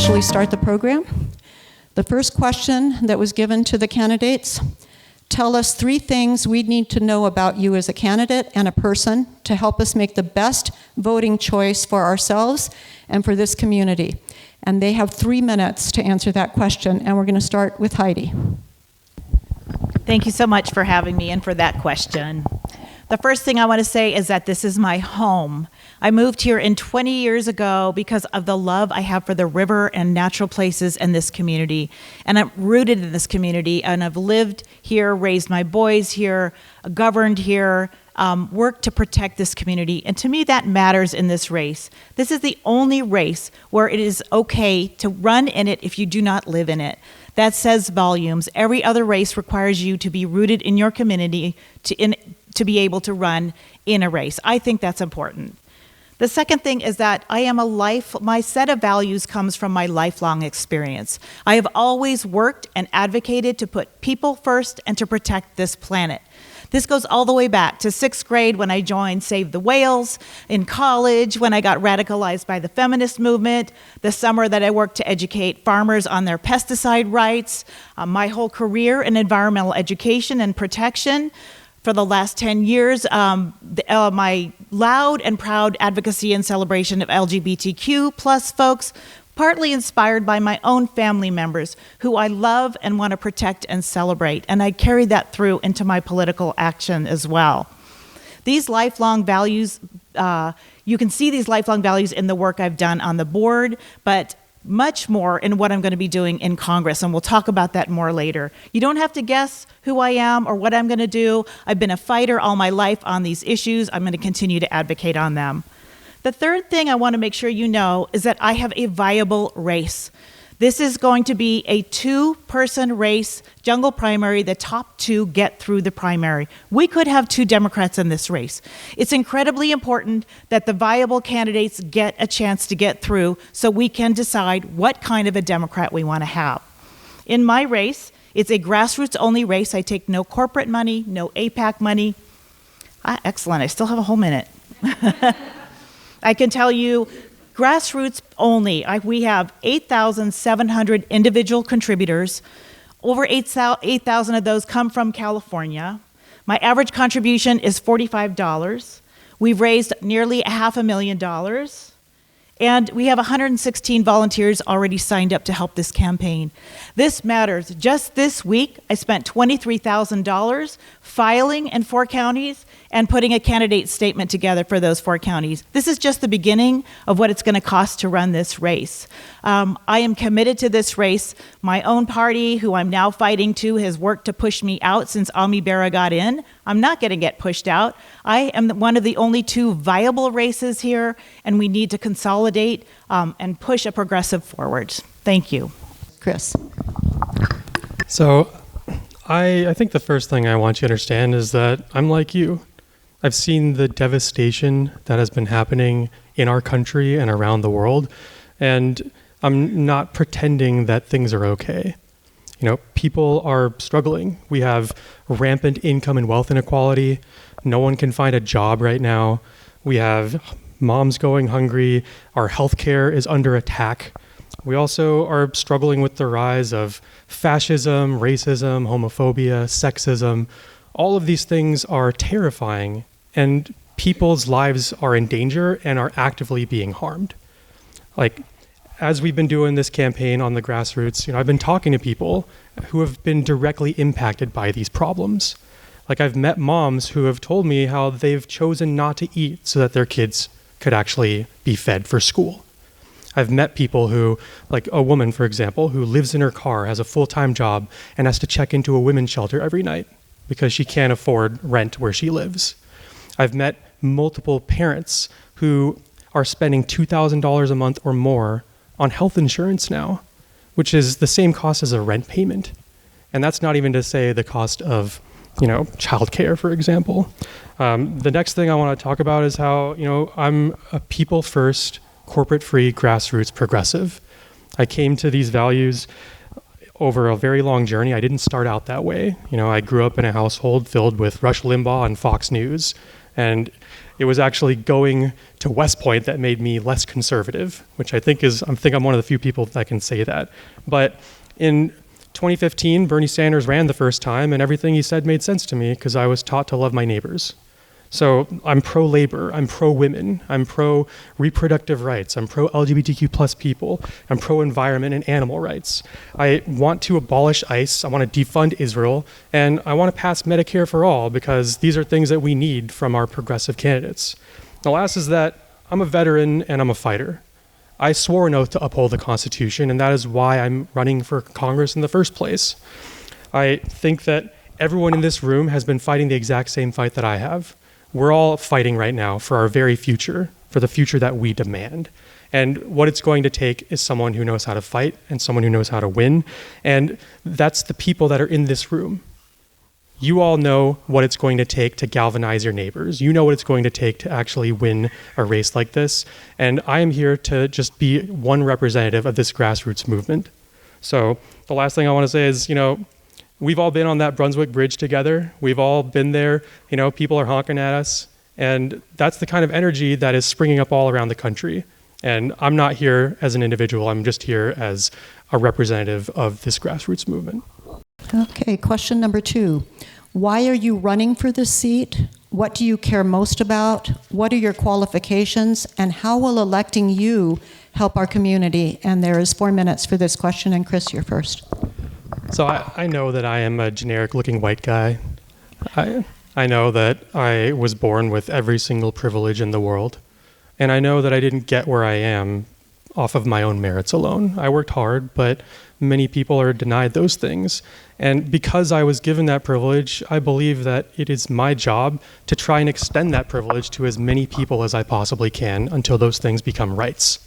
officially start the program. The first question that was given to the candidates: tell us 3 things we need to know about you as a candidate and a person to help us make the best voting choice for ourselves and for this community. And they have 3 minutes to answer that question, and we're going to start with Heidi. Thank you so much for having me and for that question. The first thing I want to say is that this is my home. I moved here 20 years ago because of the love I have for the river and natural places in this community. And I'm rooted in this community, and I've lived here, raised my boys here, governed here, worked to protect this community. And to me, that matters in this race. This is the only race where it is okay to run in it if you do not live in it. That says volumes. Every other race requires you to be rooted in your community to be able to run in a race. I think that's important. The second thing is that my set of values comes from my lifelong experience. I have always worked and advocated to put people first and to protect this planet. This goes all the way back to 6th grade when I joined Save the Whales, in college when I got radicalized by the feminist movement, the summer that I worked to educate farmers on their pesticide rights, my whole career in environmental education and protection. For the last 10 years, my loud and proud advocacy and celebration of LGBTQ plus folks, partly inspired by my own family members who I love and want to protect and celebrate. And I carry that through into my political action as well. These lifelong values, you can see these lifelong values in the work I've done on the board, but much more in what I'm going to be doing in Congress, and we'll talk about that more later. You don't have to guess who I am or what I'm going to do. I've been a fighter all my life on these issues. I'm going to continue to advocate on them. The third thing I want to make sure you know is that I have a viable race. This is going to be a 2-person race, jungle primary. The top 2 get through the primary. We could have 2 Democrats in this race. It's incredibly important that the viable candidates get a chance to get through so we can decide what kind of a Democrat we want to have. In my race, it's a grassroots-only race. I take no corporate money, no APAC money. Excellent. I still have a whole minute. I can tell you, grassroots only. We have 8,700 individual contributors. Over 8,000 of those come from California. My average contribution is $45. We've raised nearly $500,000. And we have 116 volunteers already signed up to help this campaign. This matters. Just this week, I spent $23,000 filing in 4 counties and putting a candidate statement together for those 4 counties. This is just the beginning of what it's going to cost to run this race. I am committed to this race. My own party, who I'm now fighting to, has worked to push me out since Ami Bera got in. I'm not going to get pushed out. I am one of the only 2 viable races here, and we need to consolidate and push a progressive forward. Thank you. Chris. So I think the first thing I want you to understand is that I'm like you. I've seen the devastation that has been happening in our country and around the world, and I'm not pretending that things are okay. You know, people are struggling. We have rampant income and wealth inequality. No one can find a job right now. We have moms going hungry. Our healthcare is under attack. We also are struggling with the rise of fascism, racism, homophobia, sexism. All of these things are terrifying, and people's lives are in danger and are actively being harmed. Like, as we've been doing this campaign on the grassroots, I've been talking to people who have been directly impacted by these problems. Like, I've met moms who have told me how they've chosen not to eat so that their kids could actually be fed for school. I've met people who, like a woman, for example, who lives in her car, has a full-time job, and has to check into a women's shelter every night because she can't afford rent where she lives. I've met multiple parents who are spending $2,000 a month or more on health insurance now, which is the same cost as a rent payment. And that's not even to say the cost of, childcare, for example. The next thing I want to talk about is how, I'm a people-first, corporate-free, grassroots progressive. I came to these values over a very long journey. I didn't start out that way. I grew up in a household filled with Rush Limbaugh and Fox News, And it was actually going to West Point that made me less conservative, which I think I'm one of the few people that can say that. But in 2015, Bernie Sanders ran the first time, and everything he said made sense to me because I was taught to love my neighbors. So I'm pro-labor, I'm pro-women, I'm pro-reproductive rights, I'm pro-LGBTQ plus people, I'm pro-environment and animal rights. I want to abolish ICE, I want to defund Israel, and I want to pass Medicare for all because these are things that we need from our progressive candidates. The last is that I'm a veteran and I'm a fighter. I swore an oath to uphold the Constitution, and that is why I'm running for Congress in the first place. I think that everyone in this room has been fighting the exact same fight that I have. We're all fighting right now for our very future, for the future that we demand. And what it's going to take is someone who knows how to fight and someone who knows how to win. And that's the people that are in this room. You all know what it's going to take to galvanize your neighbors. You know what it's going to take to actually win a race like this. And I am here to just be one representative of this grassroots movement. So the last thing I want to say is, we've all been on that Brunswick Bridge together. We've all been there. People are honking at us. And that's the kind of energy that is springing up all around the country. And I'm not here as an individual. I'm just here as a representative of this grassroots movement. Okay, question number 2. Why are you running for this seat? What do you care most about? What are your qualifications? And how will electing you help our community? And there is 4 minutes for this question. And Chris, you're first. So I know that I am a generic-looking white guy. I know that I was born with every single privilege in the world. And I know that I didn't get where I am off of my own merits alone. I worked hard, but many people are denied those things. And because I was given that privilege, I believe that it is my job to try and extend that privilege to as many people as I possibly can until those things become rights.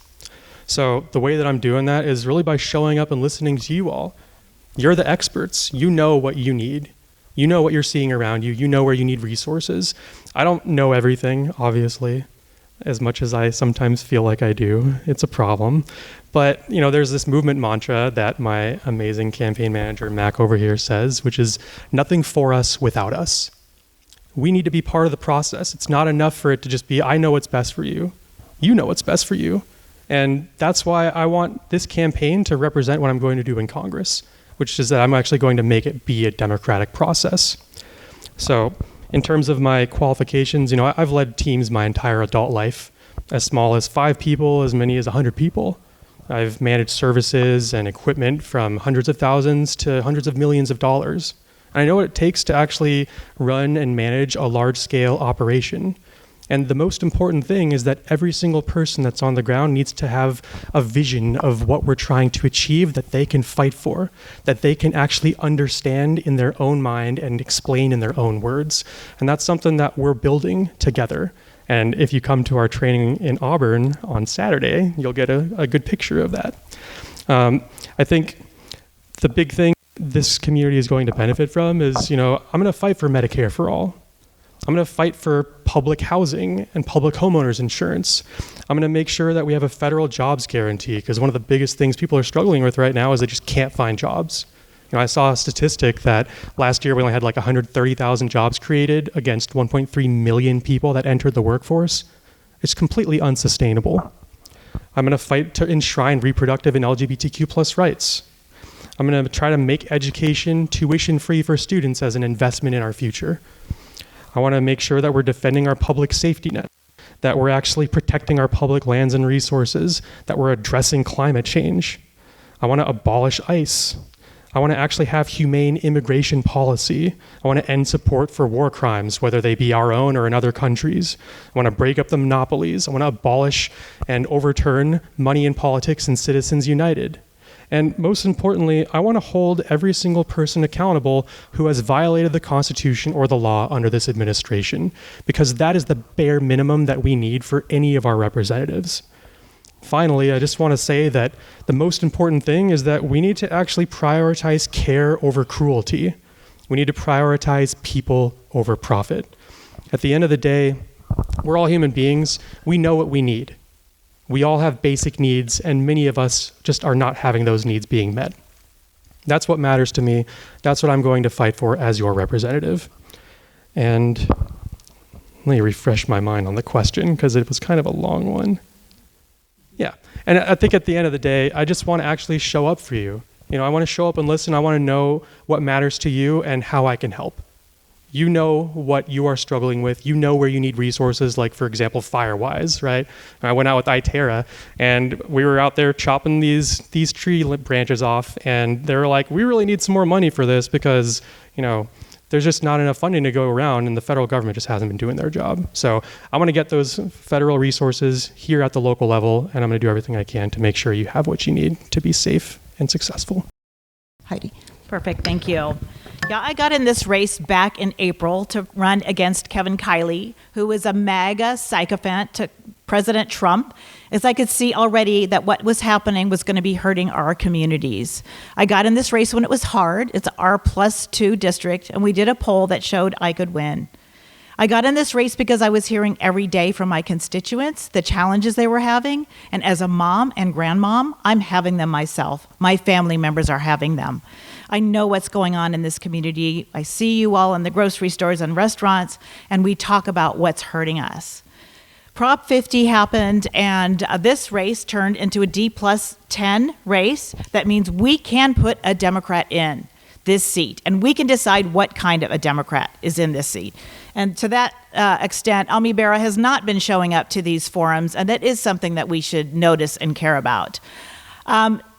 So the way that I'm doing that is really by showing up and listening to you all. You're the experts. You know what you need. You know what you're seeing around you. You know where you need resources. I don't know everything, obviously, as much as I sometimes feel like I do. It's a problem. But, there's this movement mantra that my amazing campaign manager, Mac, over here says, which is nothing for us without us. We need to be part of the process. It's not enough for it to just be, I know what's best for you. You know what's best for you. And that's why I want this campaign to represent what I'm going to do in Congress, which is that I'm actually going to make it be a democratic process. So in terms of my qualifications, I've led teams my entire adult life, as small as 5 people, as many as 100 people. I've managed services and equipment from hundreds of thousands to hundreds of millions of dollars. And I know what it takes to actually run and manage a large-scale operation. And the most important thing is that every single person that's on the ground needs to have a vision of what we're trying to achieve that they can fight for, that they can actually understand in their own mind and explain in their own words. And that's something that we're building together. And if you come to our training in Auburn on Saturday, you'll get a good picture of that. I think the big thing this community is going to benefit from is, I'm going to fight for Medicare for all. I'm going to fight for public housing and public homeowners insurance. I'm going to make sure that we have a federal jobs guarantee, because one of the biggest things people are struggling with right now is they just can't find jobs. I saw a statistic that last year we only had like 130,000 jobs created against 1.3 million people that entered the workforce. It's completely unsustainable. I'm going to fight to enshrine reproductive and LGBTQ plus rights. I'm going to try to make education tuition-free for students as an investment in our future. I want to make sure that we're defending our public safety net, that we're actually protecting our public lands and resources, that we're addressing climate change. I want to abolish ICE. I want to actually have humane immigration policy. I want to end support for war crimes, whether they be our own or in other countries. I want to break up the monopolies. I want to abolish and overturn money in politics and Citizens United. And most importantly, I want to hold every single person accountable who has violated the Constitution or the law under this administration, because that is the bare minimum that we need for any of our representatives. Finally, I just want to say that the most important thing is that we need to actually prioritize care over cruelty. We need to prioritize people over profit. At the end of the day, we're all human beings. We know what we need. We all have basic needs, and many of us just are not having those needs being met. That's what matters to me. That's what I'm going to fight for as your representative. And Let me refresh my mind on the question because it was kind of a long one. Yeah. And I think at the end of the day, I just want to actually show up for you. I want to show up and listen. I want to know what matters to you and how I can help. You know what you are struggling with. You know where you need resources, like, for example, fire-wise, right? I went out with iTerra, and we were out there chopping these tree branches off, and they were like, we really need some more money for this because, there's just not enough funding to go around, and the federal government just hasn't been doing their job. So I want to get those federal resources here at the local level, and I'm going to do everything I can to make sure you have what you need to be safe and successful. Heidi. Perfect, thank you. Yeah, I got in this race back in April to run against Kevin Kiley, who is a MAGA sycophant to President Trump, as I could see already that what was happening was going to be hurting our communities. I got in this race when it was hard. It's R+2 district, and we did a poll that showed I could win. I got in this race because I was hearing every day from my constituents the challenges they were having, and as a mom and grandmom, I'm having them myself. My family members are having them. I know what's going on in this community. I see you all in the grocery stores and restaurants, and we talk about what's hurting us. Prop 50 happened, and this race turned into a D+10 race. That means we can put a Democrat in this seat, and we can decide what kind of a Democrat is in this seat. And to that extent, Almi Berra has not been showing up to these forums, and that is something that we should notice and care about.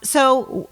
So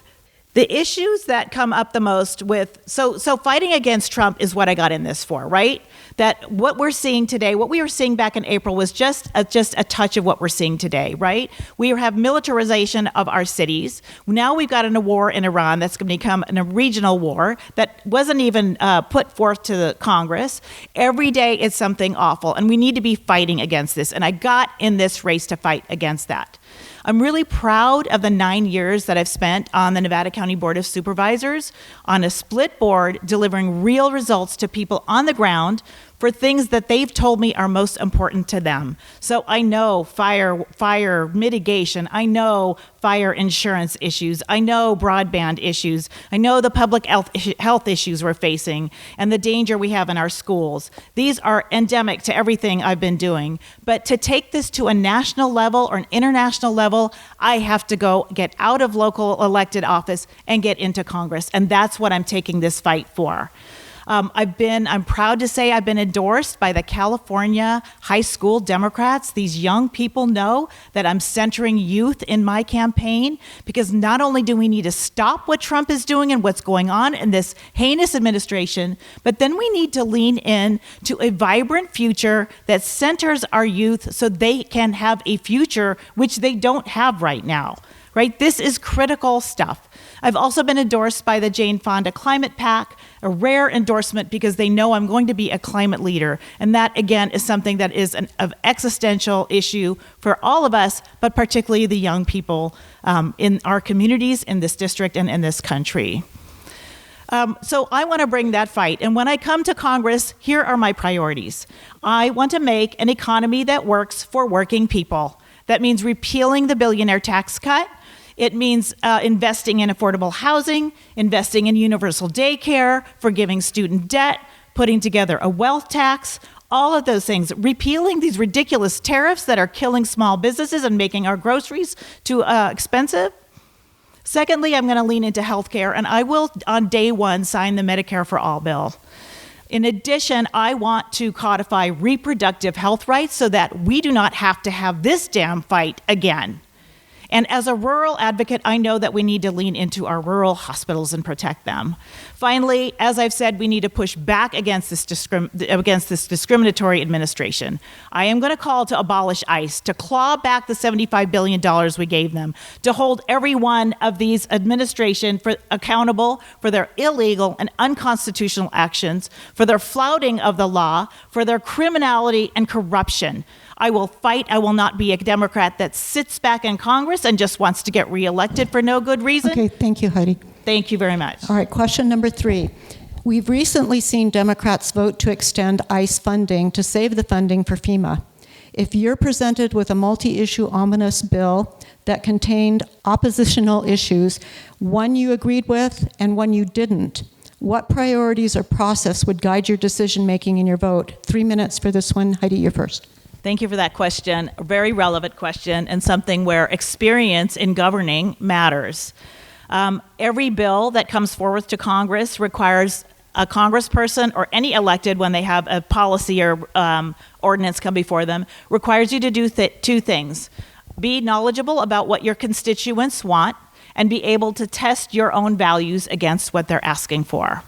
the issues that come up the most with, so fighting against Trump is what I got in this for, right? That what we're seeing today, what we were seeing back in April was just a touch of what we're seeing today, right? We have militarization of our cities. Now we've got a war in Iran that's going to become a regional war that wasn't even put forth to the Congress. Every day it's something awful, and we need to be fighting against this. And I got in this race to fight against that. I'm really proud of the 9 years that I've spent on the Nevada County Board of Supervisors on a split board, delivering real results to people on the ground for things that they've told me are most important to them. So I know fire mitigation, I know fire insurance issues, I know broadband issues, I know the public health issues we're facing and the danger we have in our schools. These are endemic to everything I've been doing. But to take this to a national level or an international level, I have to go get out of local elected office and get into Congress. And that's what I'm taking this fight for. I'm proud to say I've been endorsed by the California high school Democrats. These young people know that I'm centering youth in my campaign because not only do we need to stop what Trump is doing and what's going on in this heinous administration, but then we need to lean in to a vibrant future that centers our youth so they can have a future which they don't have right now. Right? This is critical stuff. I've also been endorsed by the Jane Fonda Climate PAC, a rare endorsement because they know I'm going to be a climate leader. And that, again, is something that is an existential issue for all of us, but particularly the young people in our communities, in this district, and in this country. So I want to bring that fight. And when I come to Congress, here are my priorities. I want to make an economy that works for working people. That means repealing the billionaire tax cut. It means investing in affordable housing, investing in universal daycare, forgiving student debt, putting together a wealth tax, all of those things, repealing these ridiculous tariffs that are killing small businesses and making our groceries too expensive. Secondly, I'm going to lean into healthcare, and I will, on day one, sign the Medicare for All bill. In addition, I want to codify reproductive health rights so that we do not have to have this damn fight again. And as a rural advocate, I know that we need to lean into our rural hospitals and protect them. Finally, as I've said, we need to push back against this discriminatory administration. I am going to call to abolish ICE, to claw back the $75 billion we gave them, to hold every one of these administration accountable for their illegal and unconstitutional actions, for their flouting of the law, for their criminality and corruption. I will fight. I will not be a Democrat that sits back in Congress and just wants to get reelected for no good reason. Okay, thank you, Heidi. Thank you very much. All right, question number 3. We've recently seen Democrats vote to extend ICE funding to save the funding for FEMA. If you're presented with a multi-issue omnibus bill that contained oppositional issues, one you agreed with and one you didn't, What priorities or process would guide your decision-making in your vote? 3 minutes for this one. Heidi, you're first. Thank you for that question. A very relevant question and something where experience in governing matters. Every bill that comes forward to Congress requires a congressperson or any elected, when they have a policy or ordinance come before them, requires you to do two things. Be knowledgeable about what your constituents want and be able to test your own values against what they're asking for.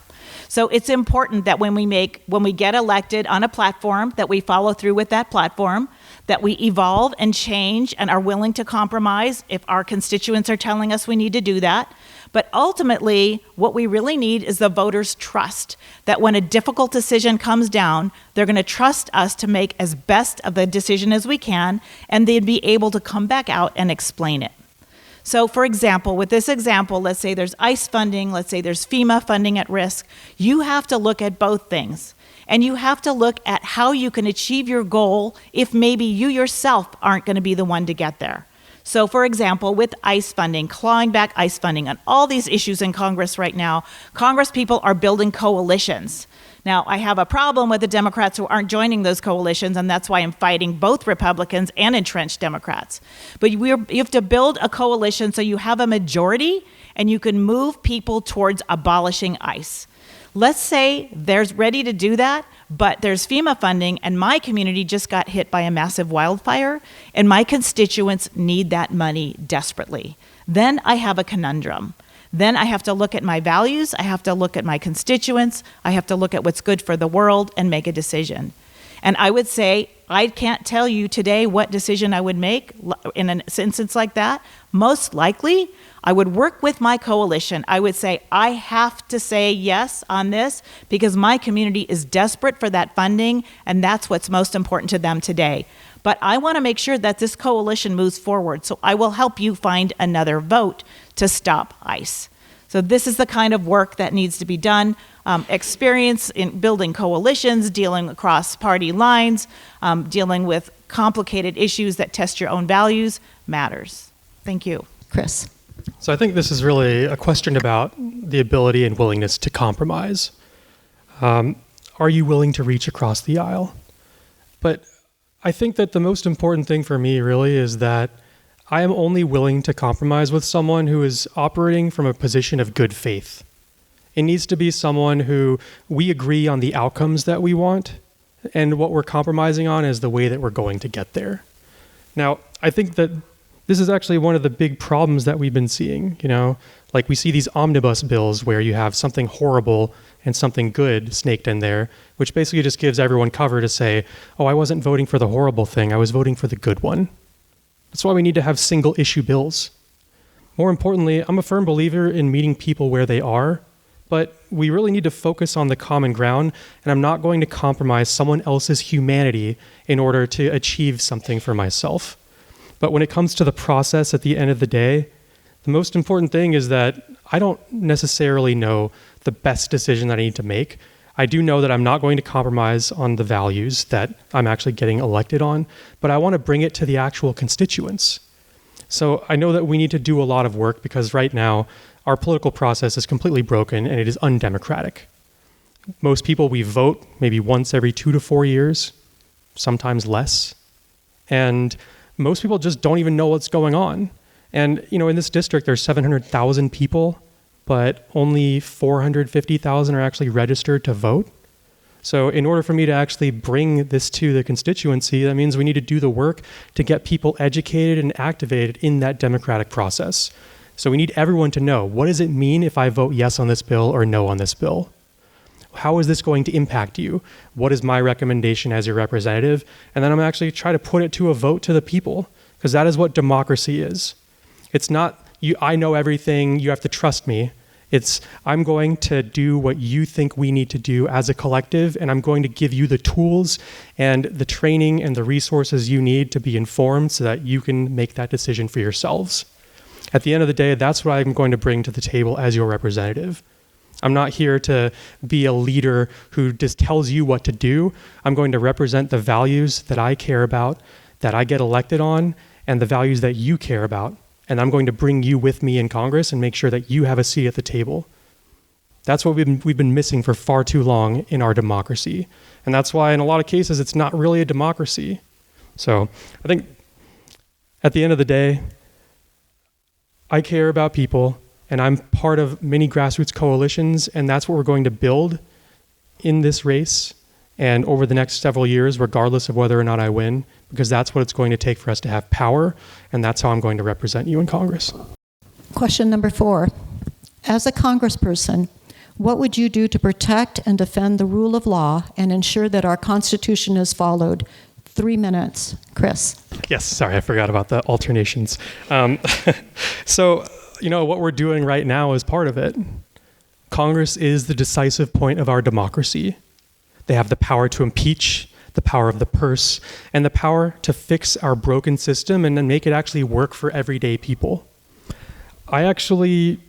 So it's important that when we get elected on a platform, that we follow through with that platform, that we evolve and change and are willing to compromise if our constituents are telling us we need to do that. But ultimately, what we really need is the voters' trust, that when a difficult decision comes down, they're going to trust us to make as best of the decision as we can, and they'd be able to come back out and explain it. So for example, with this example, let's say there's ICE funding, let's say there's FEMA funding at risk. You have to look at both things. And you have to look at how you can achieve your goal if maybe you yourself aren't going to be the one to get there. So for example, with ICE funding, clawing back ICE funding, on all these issues in Congress right now, Congress people are building coalitions. Now, I have a problem with the Democrats who aren't joining those coalitions, and that's why I'm fighting both Republicans and entrenched Democrats. But you have to build a coalition so you have a majority and you can move people towards abolishing ICE. Let's say they're ready to do that, but there's FEMA funding and my community just got hit by a massive wildfire and my constituents need that money desperately. Then I have a conundrum. Then I have to look at my values, I have to look at my constituents, I have to look at what's good for the world and make a decision. And I would say, I can't tell you today what decision I would make in an instance like that. Most likely, I would work with my coalition. I would say, I have to say yes on this because my community is desperate for that funding, and that's what's most important to them today. But I want to make sure that this coalition moves forward, so I will help you find another vote to stop ICE. So this is the kind of work that needs to be done. Experience in building coalitions, dealing across party lines, dealing with complicated issues that test your own values matters. Thank you. Chris. So I think this is really a question about the ability and willingness to compromise. Are you willing to reach across the aisle? But I think that the most important thing for me really is that I am only willing to compromise with someone who is operating from a position of good faith. It needs to be someone who we agree on the outcomes that we want, and what we're compromising on is the way that we're going to get there. Now, I think that this is actually one of the big problems that we've been seeing, like we see these omnibus bills where you have something horrible and something good snaked in there, which basically just gives everyone cover to say, oh, I wasn't voting for the horrible thing, I was voting for the good one. That's why we need to have single issue bills. More importantly, I'm a firm believer in meeting people where they are, but we really need to focus on the common ground, and I'm not going to compromise someone else's humanity in order to achieve something for myself. But when it comes to the process at the end of the day, the most important thing is that I don't necessarily know the best decision that I need to make. I do know that I'm not going to compromise on the values that I'm actually getting elected on, but I want to bring it to the actual constituents. So I know that we need to do a lot of work because right now our political process is completely broken and it is undemocratic. Most people, we vote maybe once every 2 to 4 years, sometimes less. And most people just don't even know what's going on. And, in this district, there's 700,000 people, but only 450,000 are actually registered to vote. So in order for me to actually bring this to the constituency, that means we need to do the work to get people educated and activated in that democratic process. So we need everyone to know, what does it mean if I vote yes on this bill or no on this bill? How is this going to impact you? What is my recommendation as your representative? And then I'm actually trying to put it to a vote to the people, because that is what democracy is. It's not, I know everything, you have to trust me. It's, I'm going to do what you think we need to do as a collective, and I'm going to give you the tools and the training and the resources you need to be informed so that you can make that decision for yourselves. At the end of the day, that's what I'm going to bring to the table as your representative. I'm not here to be a leader who just tells you what to do. I'm going to represent the values that I care about, that I get elected on, and the values that you care about. And I'm going to bring you with me in Congress and make sure that you have a seat at the table. That's what we've been missing for far too long in our democracy. And that's why in a lot of cases, it's not really a democracy. So I think at the end of the day, I care about people, and I'm part of many grassroots coalitions, and that's what we're going to build in this race and over the next several years, regardless of whether or not I win, because that's what it's going to take for us to have power, and that's how I'm going to represent you in Congress. Question number 4. As a congressperson, what would you do to protect and defend the rule of law and ensure that our Constitution is followed? 3 minutes. Chris. Yes, sorry, I forgot about the alternations. So, what we're doing right now is part of it. Congress is the decisive point of our democracy. They have the power to impeach, the power of the purse, and the power to fix our broken system and then make it actually work for everyday people. I actually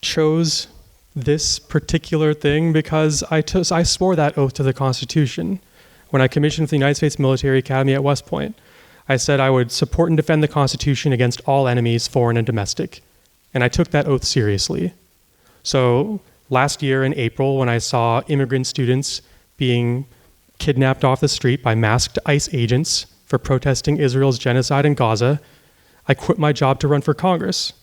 chose this particular thing because I swore that oath to the Constitution. When I commissioned for the United States Military Academy at West Point, I said I would support and defend the Constitution against all enemies, foreign and domestic. And I took that oath seriously. So last year in April, when I saw immigrant students being kidnapped off the street by masked ICE agents for protesting Israel's genocide in Gaza, I quit my job to run for Congress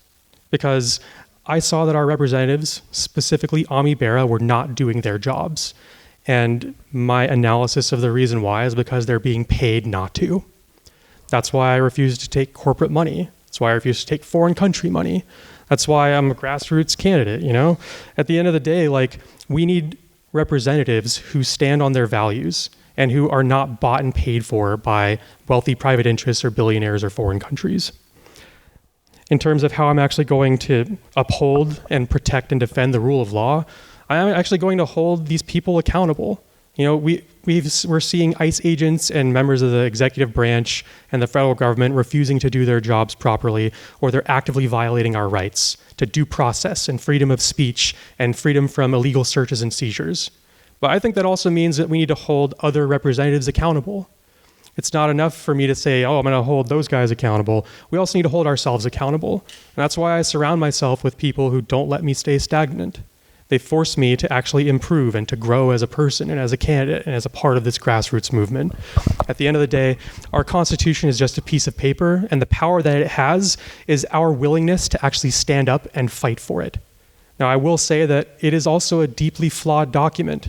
because I saw that our representatives, specifically Ami Bera, were not doing their jobs. And my analysis of the reason why is because they're being paid not to. That's why I refuse to take corporate money. That's why I refuse to take foreign country money. That's why I'm a grassroots candidate, At the end of the day, we need representatives who stand on their values and who are not bought and paid for by wealthy private interests or billionaires or foreign countries. In terms of how I'm actually going to uphold and protect and defend the rule of law, I'm actually going to hold these people accountable. We're seeing ICE agents and members of the executive branch and the federal government refusing to do their jobs properly, or they're actively violating our rights to due process and freedom of speech and freedom from illegal searches and seizures. But I think that also means that we need to hold other representatives accountable. It's not enough for me to say, I'm going to hold those guys accountable. We also need to hold ourselves accountable. And that's why I surround myself with people who don't let me stay stagnant. They force me to actually improve and to grow as a person and as a candidate and as a part of this grassroots movement. At the end of the day, our Constitution is just a piece of paper, and the power that it has is our willingness to actually stand up and fight for it. Now, I will say that it is also a deeply flawed document.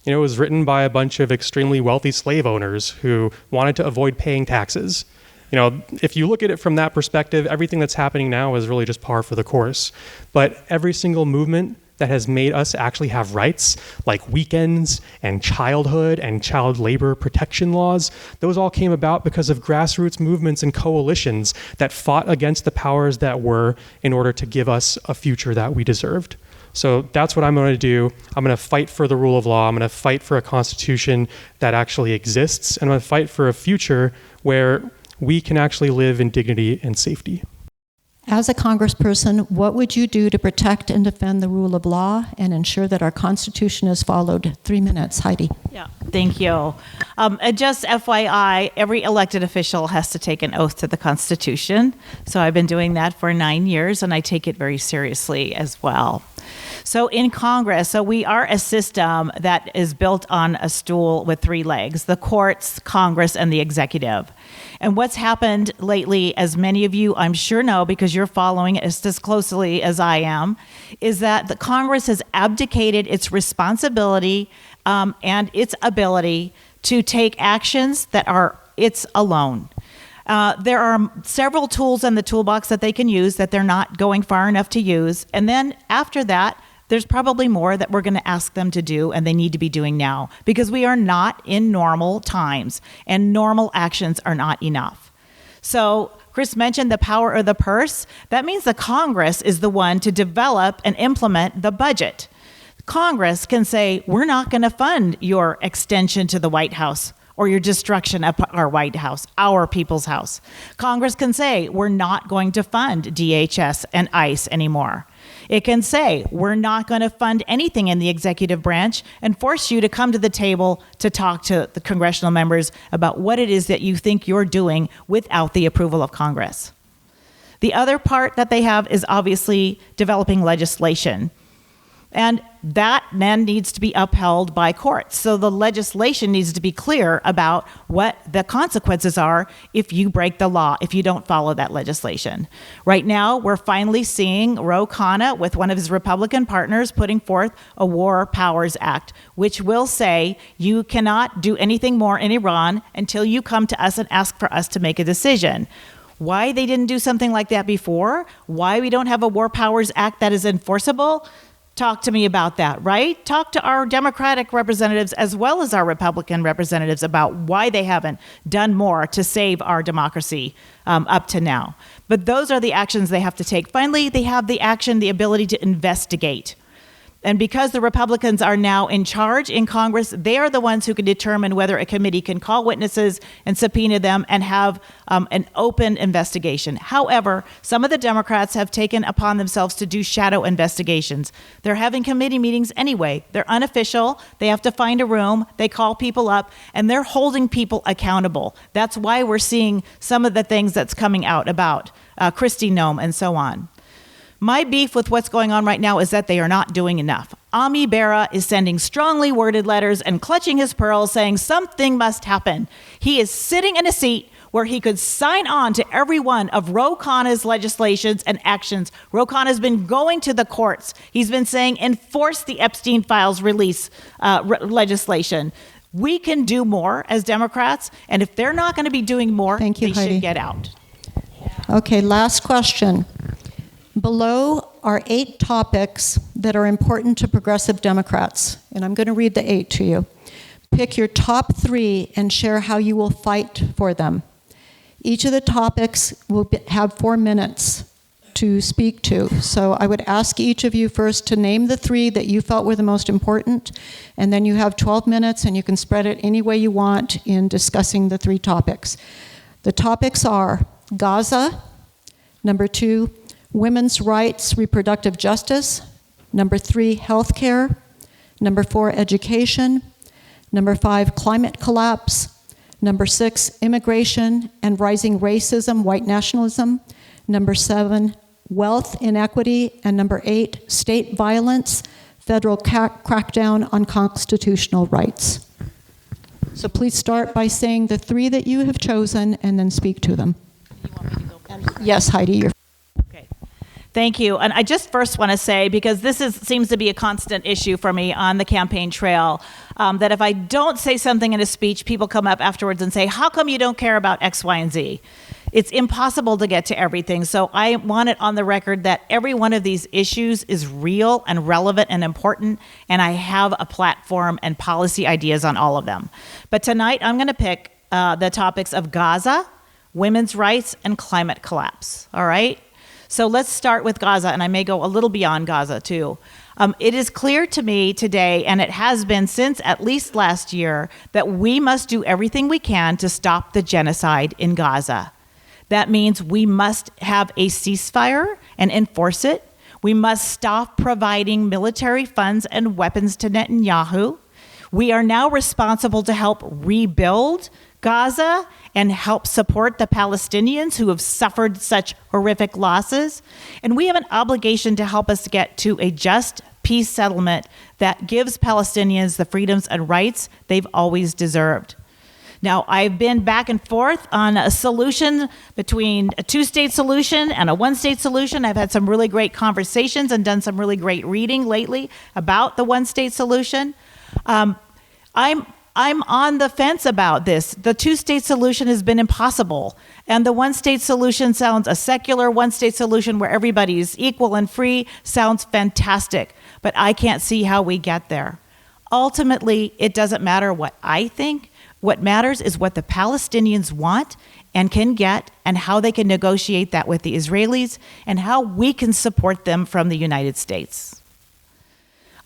It was written by a bunch of extremely wealthy slave owners who wanted to avoid paying taxes. If you look at it from that perspective, everything that's happening now is really just par for the course. But every single movement that has made us actually have rights, like weekends and childhood and child labor protection laws, those all came about because of grassroots movements and coalitions that fought against the powers that were in order to give us a future that we deserved. So that's what I'm going to do. I'm going to fight for the rule of law. I'm going to fight for a constitution that actually exists. And I'm going to fight for a future where we can actually live in dignity and safety. As a congressperson, what would you do to protect and defend the rule of law and ensure that our Constitution is followed? 3 minutes. Heidi. Yeah, thank you. Just FYI, every elected official has to take an oath to the Constitution. So I've been doing that for 9 years, and I take it very seriously as well. So in Congress, we are a system that is built on a stool with 3 legs: the courts, Congress, and the executive. And what's happened lately, as many of you I'm sure know because you're following it as closely as I am, is that the Congress has abdicated its responsibility and its ability to take actions that are its alone. There are several tools in the toolbox that they can use that they're not going far enough to use. And then after that, there's probably more that we're going to ask them to do and they need to be doing now because we are not in normal times and normal actions are not enough. So Chris mentioned the power of the purse. That means the Congress is the one to develop and implement the budget. Congress can say, we're not going to fund your extension to the White House or your destruction of our White House, our people's house. Congress can say, we're not going to fund DHS and ICE anymore. It can say, we're not going to fund anything in the executive branch and force you to come to the table to talk to the congressional members about what it is that you think you're doing without the approval of Congress. The other part that they have is obviously developing legislation. And that then needs to be upheld by courts. So the legislation needs to be clear about what the consequences are if you break the law, if you don't follow that legislation. Right now, we're finally seeing Ro Khanna with one of his Republican partners putting forth a War Powers Act, which will say you cannot do anything more in Iran until you come to us and ask for us to make a decision. Why they didn't do something like that before? Why we don't have a War Powers Act that is enforceable? Talk to me about that, right? Talk to our Democratic representatives as well as our Republican representatives about why they haven't done more to save our democracy up to now. But those are the actions they have to take. Finally, they have the ability to investigate. And because the Republicans are now in charge in Congress, they are the ones who can determine whether a committee can call witnesses and subpoena them and have an open investigation. However, some of the Democrats have taken upon themselves to do shadow investigations. They're having committee meetings anyway. They're unofficial. They have to find a room. They call people up, and they're holding people accountable. That's why we're seeing some of the things that's coming out about Kristi Noem and so on. My beef with what's going on right now is that they are not doing enough. Ami Bera is sending strongly worded letters and clutching his pearls saying something must happen. He is sitting in a seat where he could sign on to every one of Ro Khanna's legislations and actions. Ro Khanna has been going to the courts. He's been saying enforce the Epstein files release legislation. We can do more as Democrats, and if they're not going to be doing more, Thank you, they Heidi. should get out. Okay, last question. Below are 8 topics that are important to progressive Democrats, and I'm going to read the 8 to you. Pick your top 3 and share how you will fight for them. Each of the topics will have 4 minutes to speak to. So I would ask each of you first to name the 3 that you felt were the most important, and then you have 12 minutes and you can spread it any way you want in discussing the 3 topics. The topics are Gaza, number 2, women's rights, reproductive justice, number 3, healthcare, number 4, education, number 5, climate collapse, number 6, immigration and rising racism, white nationalism, number 7, wealth inequity, and number 8, state violence, federal crackdown on constitutional rights. So please start by saying the 3 that you have chosen and then speak to them. You want me to go first? Yes, Heidi, you're Thank you. And I just first want to say, because this seems to be a constant issue for me on the campaign trail, that if I don't say something in a speech, people come up afterwards and say, how come you don't care about X, Y, and Z? It's impossible to get to everything. So I want it on the record that every one of these issues is real and relevant and important, and I have a platform and policy ideas on all of them. But tonight I'm going to pick the topics of Gaza, women's rights, and climate collapse. All right? So let's start with Gaza, and I may go a little beyond Gaza too. It is clear to me today, and it has been since at least last year, that we must do everything we can to stop the genocide in Gaza. That means we must have a ceasefire and enforce it. We must stop providing military funds and weapons to Netanyahu. We are now responsible to help rebuild Gaza and help support the Palestinians who have suffered such horrific losses. And we have an obligation to help us get to a just peace settlement that gives Palestinians the freedoms and rights they've always deserved. Now, I've been back and forth on a solution between a 2-state solution and a 1-state solution. I've had some really great conversations and done some really great reading lately about the 1-state solution. I'm on the fence about this. The 2-state solution has been impossible. And the 1-state solution sounds, a secular 1-state solution where everybody is equal and free sounds fantastic. But I can't see how we get there. Ultimately, it doesn't matter what I think. What matters is what the Palestinians want and can get, and how they can negotiate that with the Israelis, and how we can support them from the United States.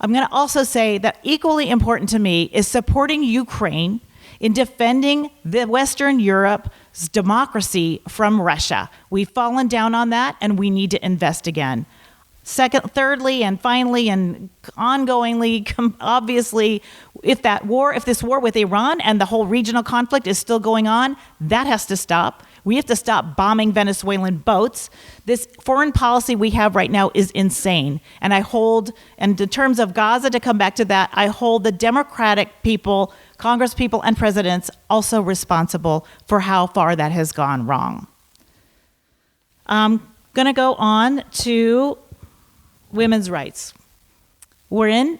I'm going to also say that equally important to me is supporting Ukraine in defending the Western Europe's democracy from Russia. We've fallen down on that, and we need to invest again. Thirdly, and finally, and ongoingly, obviously, if this war with Iran and the whole regional conflict is still going on, that has to stop. We have to stop bombing Venezuelan boats. This foreign policy we have right now is insane. And in terms of Gaza, to come back to that, I hold the Democratic people, Congress people, and presidents also responsible for how far that has gone wrong. I'm going to go on to women's rights. We're in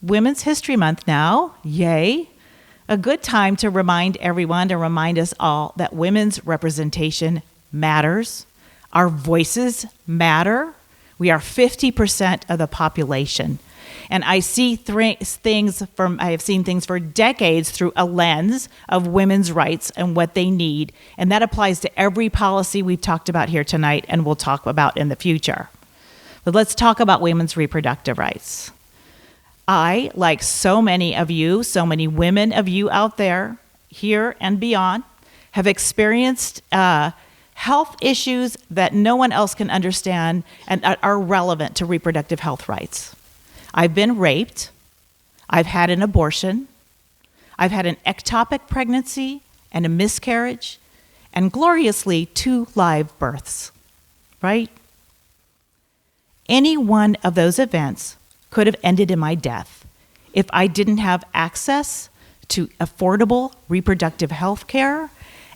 Women's History Month now. Yay. A good time to remind everyone, to remind us all that women's representation matters. Our voices matter. We are 50% of the population. And I have seen things for decades through a lens of women's rights and what they need. And that applies to every policy we've talked about here tonight and we'll talk about in the future. But let's talk about women's reproductive rights. I, like so many of you, so many women of you out there, here and beyond, have experienced health issues that no one else can understand and are relevant to reproductive health rights. I've been raped. I've had an abortion. I've had an ectopic pregnancy and a miscarriage, and gloriously 2 live births, right? Any one of those events could have ended in my death if I didn't have access to affordable reproductive health care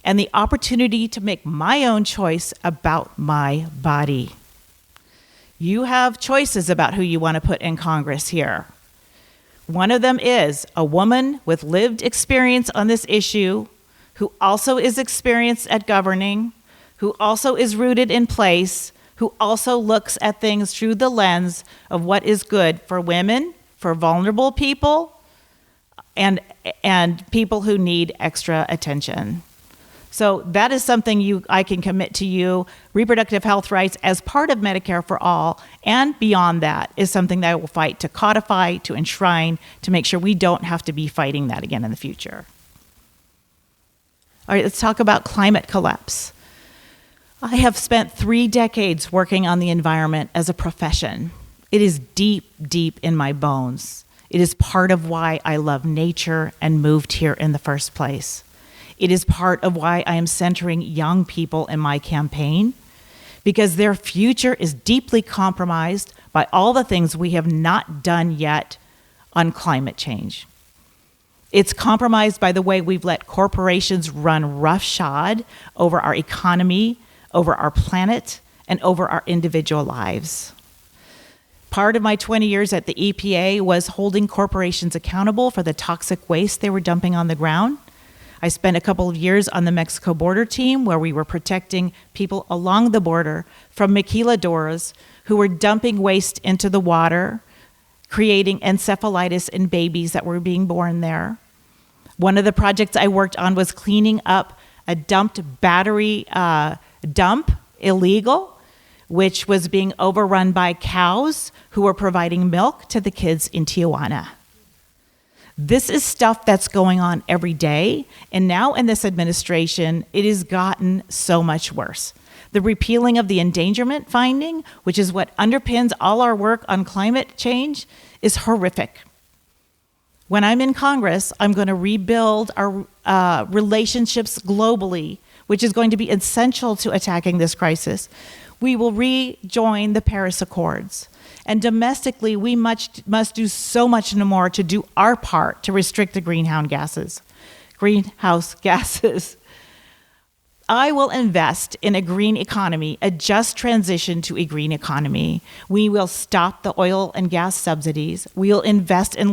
and the opportunity to make my own choice about my body. You have choices about who you want to put in Congress here. One of them is a woman with lived experience on this issue, who also is experienced at governing, who also is rooted in place, who also looks at things through the lens of what is good for women, for vulnerable people, and people who need extra attention. So that is something I can commit to you. Reproductive health rights as part of Medicare for All and beyond that is something that I will fight to codify, to enshrine, to make sure we don't have to be fighting that again in the future. All right, let's talk about climate collapse. I have spent 3 decades working on the environment as a profession. It is deep, deep in my bones. It is part of why I love nature and moved here in the first place. It is part of why I am centering young people in my campaign, because their future is deeply compromised by all the things we have not done yet on climate change. It's compromised by the way we've let corporations run roughshod over our economy, over our planet, and over our individual lives. Part of my 20 years at the EPA was holding corporations accountable for the toxic waste they were dumping on the ground. I spent a couple of years on the Mexico border team where we were protecting people along the border from maquiladoras who were dumping waste into the water, creating encephalitis in babies that were being born there. One of the projects I worked on was cleaning up a dumped battery dump, illegal, which was being overrun by cows who were providing milk to the kids in Tijuana. This is stuff that's going on every day, and now in this administration, it has gotten so much worse. The repealing of the endangerment finding, which is what underpins all our work on climate change, is horrific. When I'm in Congress, I'm going to rebuild our relationships globally, which is going to be essential to attacking this crisis. We will rejoin the Paris Accords. And domestically, we must do so much more to do our part to restrict the greenhouse gases. I will invest in a green economy, a just transition to a green economy. We will stop the oil and gas subsidies. We will invest in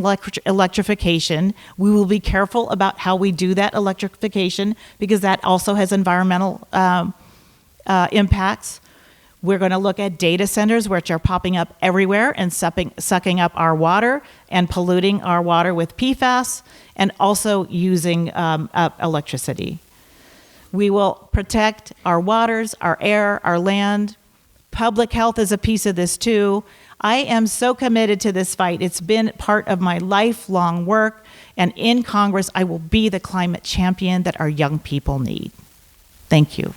electrification. We will be careful about how we do that electrification because that also has environmental impacts. We're going to look at data centers, which are popping up everywhere and sucking up our water and polluting our water with PFAS, and also using electricity. We will protect our waters, our air, our land. Public health is a piece of this too. I am so committed to this fight. It's been part of my lifelong work, and in Congress, I will be the climate champion that our young people need. Thank you.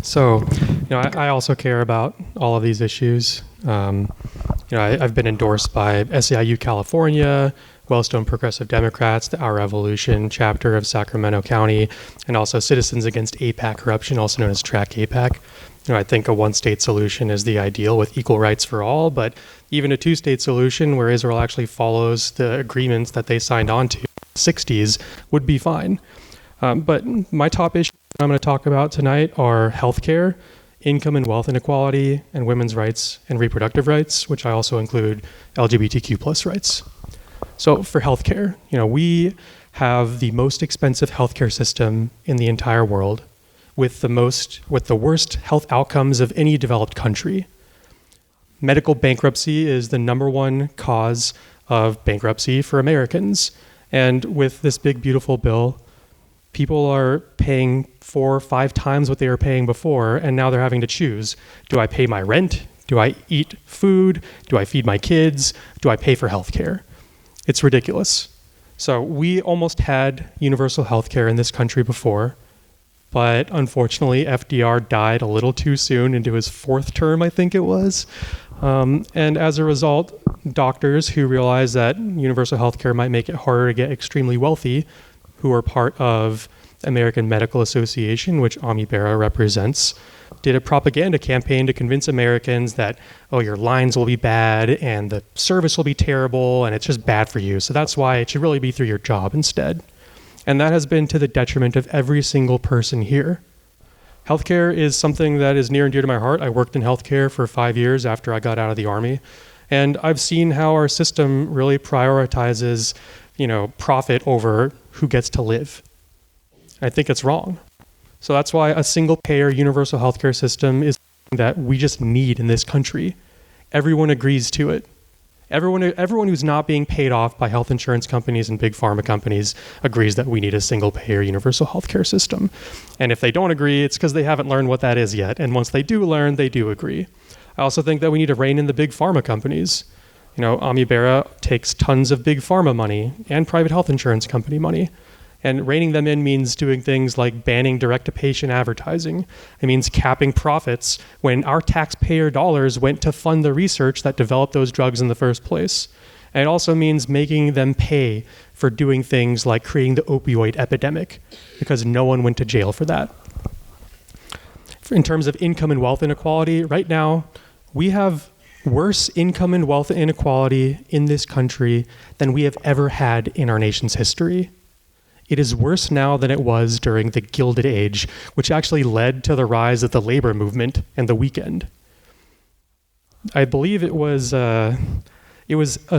So, I also care about all of these issues. I've been endorsed by SEIU California, Wellstone Progressive Democrats, the Our Revolution chapter of Sacramento County, and also Citizens Against APAC Corruption, also known as Track APAC. I think a one-state solution is the ideal with equal rights for all, but even a two-state solution where Israel actually follows the agreements that they signed on to in the 60s would be fine. But my top issues I'm going to talk about tonight are healthcare, income and wealth inequality, and women's rights and reproductive rights, which I also include LGBTQ plus rights. So for healthcare, we have the most expensive healthcare system in the entire world, with the worst health outcomes of any developed country. Medical bankruptcy is the number one cause of bankruptcy for Americans. And with this big, beautiful bill, people are paying 4 or 5 times what they were paying before, and now they're having to choose. Do I pay my rent? Do I eat food? Do I feed my kids? Do I pay for healthcare? It's ridiculous. So we almost had universal healthcare in this country before, but unfortunately, FDR died a little too soon into his 4th term, I think it was. And as a result, doctors who realized that universal healthcare might make it harder to get extremely wealthy, who are part of American Medical Association, which Ami Bera represents, did a propaganda campaign to convince Americans that, your lines will be bad and the service will be terrible and it's just bad for you. So that's why it should really be through your job instead. And that has been to the detriment of every single person here. Healthcare is something that is near and dear to my heart. I worked in healthcare for 5 years after I got out of the Army. And I've seen how our system really prioritizes, profit over who gets to live. I think it's wrong. So that's why a single-payer universal healthcare system is something that we just need in this country. Everyone agrees to it. Everyone who's not being paid off by health insurance companies and big pharma companies agrees that we need a single-payer universal healthcare system. And if they don't agree, it's because they haven't learned what that is yet. And once they do learn, they do agree. I also think that we need to rein in the big pharma companies. Ami Bera takes tons of big pharma money and private health insurance company money. And reining them in means doing things like banning direct-to-patient advertising. It means capping profits when our taxpayer dollars went to fund the research that developed those drugs in the first place. And it also means making them pay for doing things like creating the opioid epidemic, because no one went to jail for that. In terms of income and wealth inequality, right now, we have worse income and wealth inequality in this country than we have ever had in our nation's history. It is worse now than it was during the Gilded Age, which actually led to the rise of the labor movement and the weekend. I believe it was a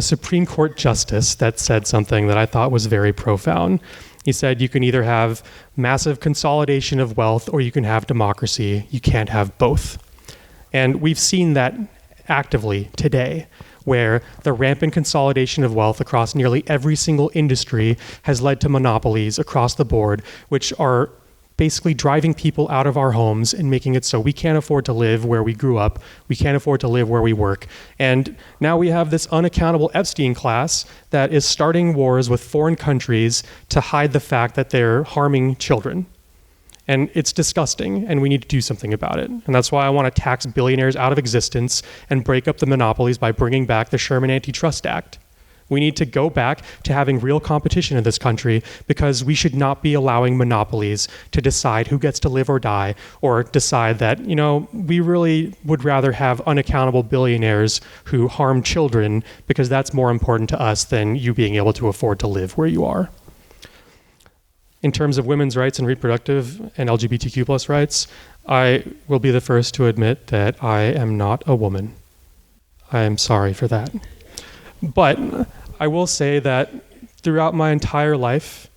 Supreme Court justice that said something that I thought was very profound. He said, you can either have massive consolidation of wealth or you can have democracy. You can't have both. And we've seen that actively today, where the rampant consolidation of wealth across nearly every single industry has led to monopolies across the board, which are basically driving people out of our homes and making it so we can't afford to live where we grew up, we can't afford to live where we work. And now we have this unaccountable Epstein class that is starting wars with foreign countries to hide the fact that they're harming children. And it's disgusting, and we need to do something about it. And that's why I want to tax billionaires out of existence and break up the monopolies by bringing back the Sherman Antitrust Act. We need to go back to having real competition in this country, because we should not be allowing monopolies to decide who gets to live or die, or decide that, we really would rather have unaccountable billionaires who harm children, because that's more important to us than you being able to afford to live where you are. In terms of women's rights and reproductive and LGBTQ plus rights, I will be the first to admit that I am not a woman. I am sorry for that. But I will say that throughout my entire life,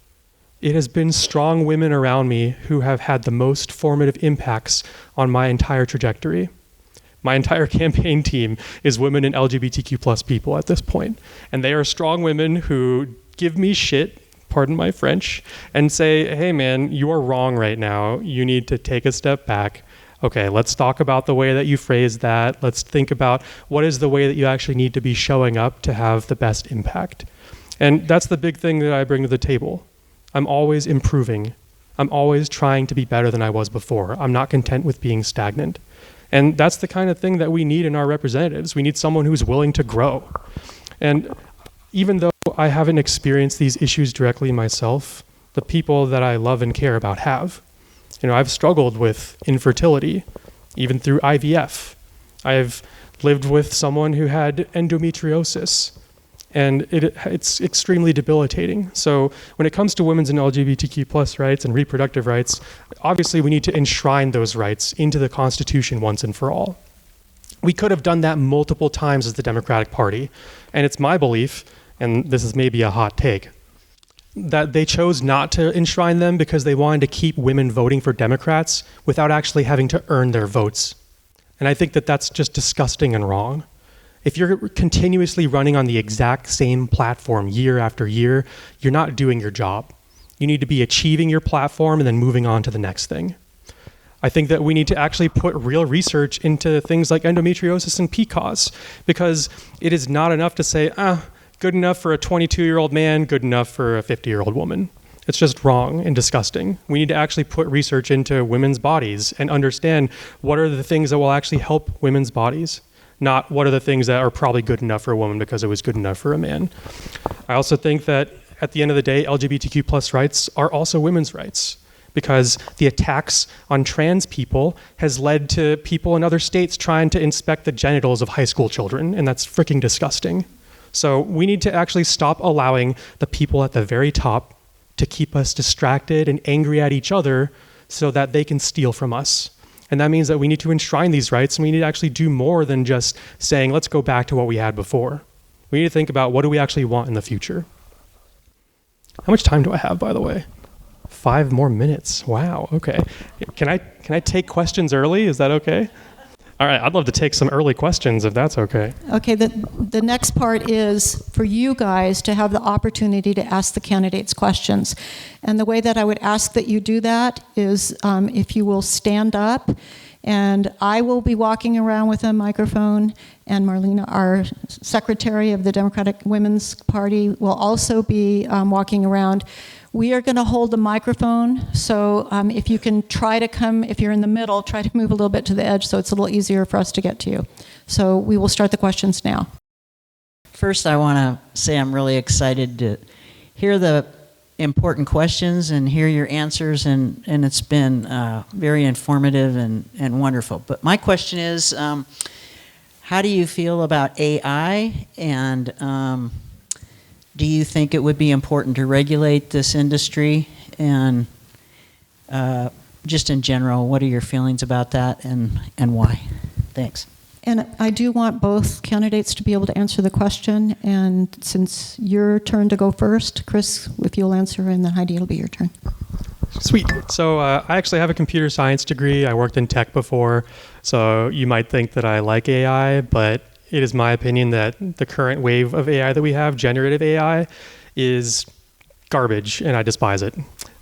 it has been strong women around me who have had the most formative impacts on my entire trajectory. My entire campaign team is women and LGBTQ plus people at this point. And they are strong women who give me shit, pardon my French, and say, hey man, you are wrong right now. You need to take a step back. Okay, let's talk about the way that you phrase that. Let's think about what is the way that you actually need to be showing up to have the best impact. And that's the big thing that I bring to the table. I'm always improving. I'm always trying to be better than I was before. I'm not content with being stagnant. And that's the kind of thing that we need in our representatives. We need someone who's willing to grow. And even though though I haven't experienced these issues directly myself, the people that I love and care about have. I've struggled with infertility, even through IVF. I've lived with someone who had endometriosis, and it's extremely debilitating. So when it comes to women's and LGBTQ plus rights and reproductive rights, obviously we need to enshrine those rights into the Constitution once and for all. We could have done that multiple times as the Democratic Party, and it's my belief, and this is maybe a hot take, that they chose not to enshrine them because they wanted to keep women voting for Democrats without actually having to earn their votes. And I think that that's just disgusting and wrong. If you're continuously running on the exact same platform year after year, you're not doing your job. You need to be achieving your platform and then moving on to the next thing. I think that we need to actually put real research into things like endometriosis and PCOS, because it is not enough to say, good enough for a 22-year-old man, good enough for a 50-year-old woman. It's just wrong and disgusting. We need to actually put research into women's bodies and understand what are the things that will actually help women's bodies, not what are the things that are probably good enough for a woman because it was good enough for a man. I also think that at the end of the day, LGBTQ plus rights are also women's rights, because the attacks on trans people has led to people in other states trying to inspect the genitals of high school children, and that's freaking disgusting. So we need to actually stop allowing the people at the very top to keep us distracted and angry at each other so that they can steal from us. And that means that we need to enshrine these rights, and we need to actually do more than just saying, let's go back to what we had before. We need to think about, what do we actually want in the future? How much time do I have, by the way? 5 more minutes. Wow, okay. Can I take questions early? Is that okay? All right, I'd love to take some early questions if that's okay. Okay, the next part is for you guys to have the opportunity to ask the candidates questions. And the way that I would ask that you do that is if you will stand up, and I will be walking around with a microphone, and Marlena, our secretary of the Democratic Women's Party, will also be walking around. We are going to hold the microphone, so if you can try to come, if you're in the middle, try to move a little bit to the edge so it's a little easier for us to get to you. So we will start the questions now. First, I want to say I'm really excited to hear the important questions and hear your answers, and it's been very informative and wonderful. But my question is, how do you feel about AI, and do you think it would be important to regulate this industry? And just in general, what are your feelings about that, and why? Thanks. And I do want both candidates to be able to answer the question. And since your turn to go first, Chris, if you'll answer, and then Heidi, it'll be your turn. Sweet. So I actually have a computer science degree. I worked in tech before, so you might think that I like AI, but it is my opinion that the current wave of AI that we have, generative AI, is garbage, and I despise it.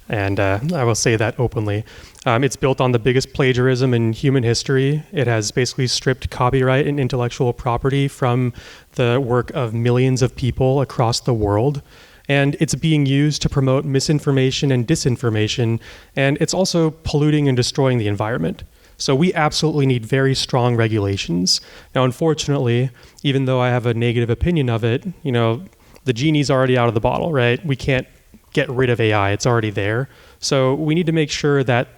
And I will say that openly. It's built on the biggest plagiarism in human history. It has basically stripped copyright and intellectual property from the work of millions of people across the world. And it's being used to promote misinformation and disinformation. And it's also polluting and destroying the environment. So we absolutely need very strong regulations. Now, unfortunately, even though I have a negative opinion of it, the genie's already out of the bottle, right? We can't get rid of AI. It's already there. So we need to make sure that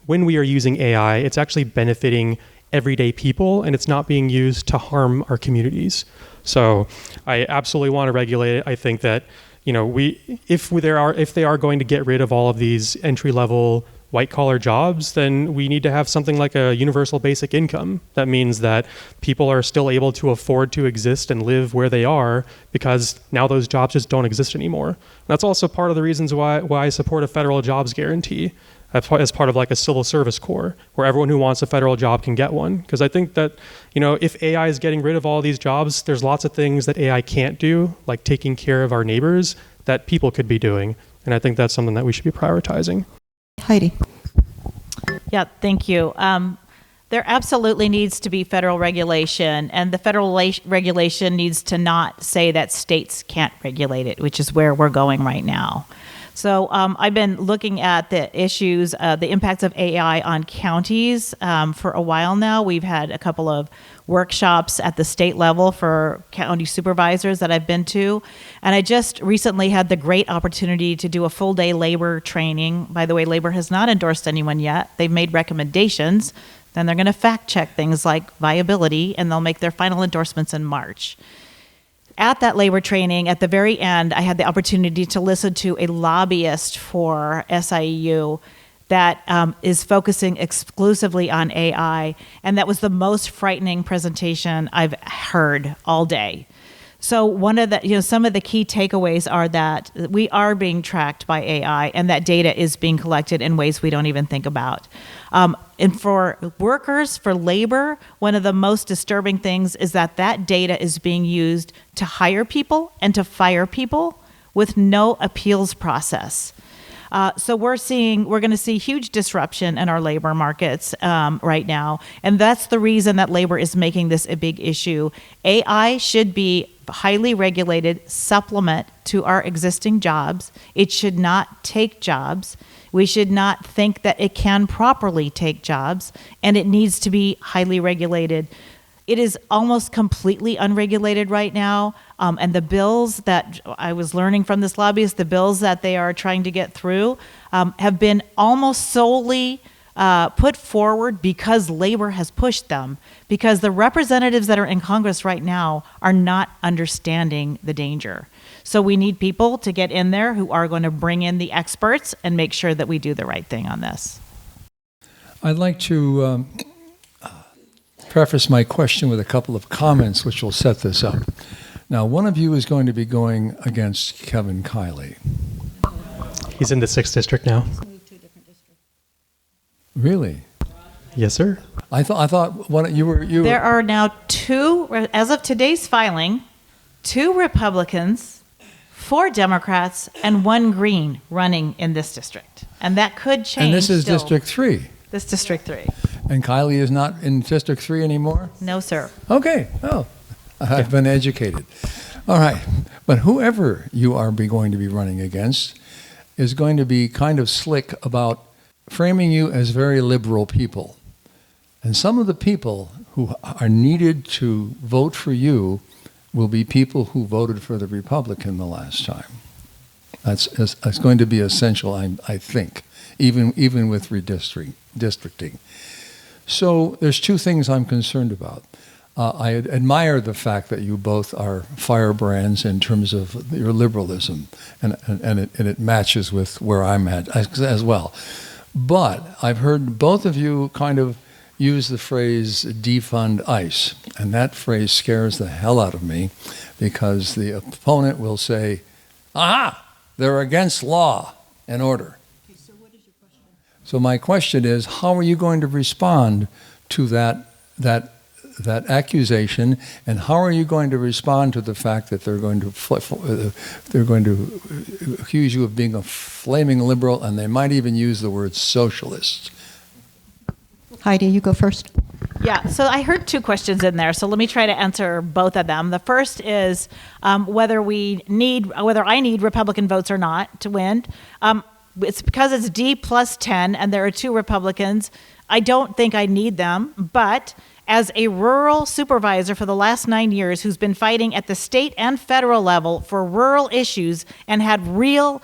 when we are using AI, it's actually benefiting everyday people and it's not being used to harm our communities. So I absolutely want to regulate it. I think that, if they are going to get rid of all of these entry-level white-collar jobs, then we need to have something like a universal basic income. That means that people are still able to afford to exist and live where they are, because now those jobs just don't exist anymore. And that's also part of the reasons why I support a federal jobs guarantee as part of like a civil service corps, where everyone who wants a federal job can get one. Because I think that, if AI is getting rid of all these jobs, there's lots of things that AI can't do, like taking care of our neighbors, that people could be doing. And I think that's something that we should be prioritizing. Heidi. Yeah, thank you. There absolutely needs to be federal regulation, and the federal regulation needs to not say that states can't regulate it, which is where we're going right now. So I've been looking at the issues, the impacts of AI on counties for a while now. We've had a couple of workshops at the state level for county supervisors that I've been to. And I just recently had the great opportunity to do a full day labor training. By the way, labor has not endorsed anyone yet. They've made recommendations. Then they're going to fact check things like viability, and they'll make their final endorsements in March. At that labor training, at the very end, I had the opportunity to listen to a lobbyist for SIEU that is focusing exclusively on AI, and that was the most frightening presentation I've heard all day. So one of the, some of the key takeaways are that we are being tracked by AI, and that data is being collected in ways we don't even think about. And for workers, for labor, one of the most disturbing things is that data is being used to hire people and to fire people with no appeals process. So we're going to see huge disruption in our labor markets right now, and that's the reason that labor is making this a big issue. AI should be highly regulated supplement to our existing jobs. It should not take jobs. We should not think that it can properly take jobs, and it needs to be highly regulated. It is almost completely unregulated right now, and the bills that I was learning from this lobbyist, the bills that they are trying to get through have been almost solely put forward because labor has pushed them, because the representatives that are in Congress right now are not understanding the danger. So we need people to get in there who are going to bring in the experts and make sure that we do the right thing on this. I'd like to preface my question with a couple of comments which will set this up. Now, one of you is going to be going against Kevin Kiley. He's in the 6th district now. Really? Yes, sir. I thought you were. There are now as of today's filing, 2 Republicans, 4 Democrats, and 1 Green running in this district. And that could change. And this is District 3. This District 3. And Kiley is not in District 3 anymore? No, sir. Okay. Oh, I've been educated. All right. But whoever you are going to be running against is going to be kind of slick about framing you as very liberal people. And some of the people who are needed to vote for you will be people who voted for the Republican the last time. That's going to be essential, I think, even with redistricting. So there's 2 things I'm concerned about. I admire the fact that you both are firebrands in terms of your liberalism, and it matches with where I'm at as well. But I've heard both of you kind of use the phrase defund ICE, and that phrase scares the hell out of me because the opponent will say, aha, they're against law and order. Okay, so what is your question? So my question is, how are you going to respond to that accusation, and how are you going to respond to the fact that they're going to accuse you of being a flaming liberal, and they might even use the word socialist? Heidi, you go first. Yeah, so I heard 2 questions in there, so let me try to answer both of them. The first is whether I need Republican votes or not to win. It's because it's D plus 10, and there are 2 Republicans. I don't think I need them, but as a rural supervisor for the last 9 years who's been fighting at the state and federal level for rural issues and had real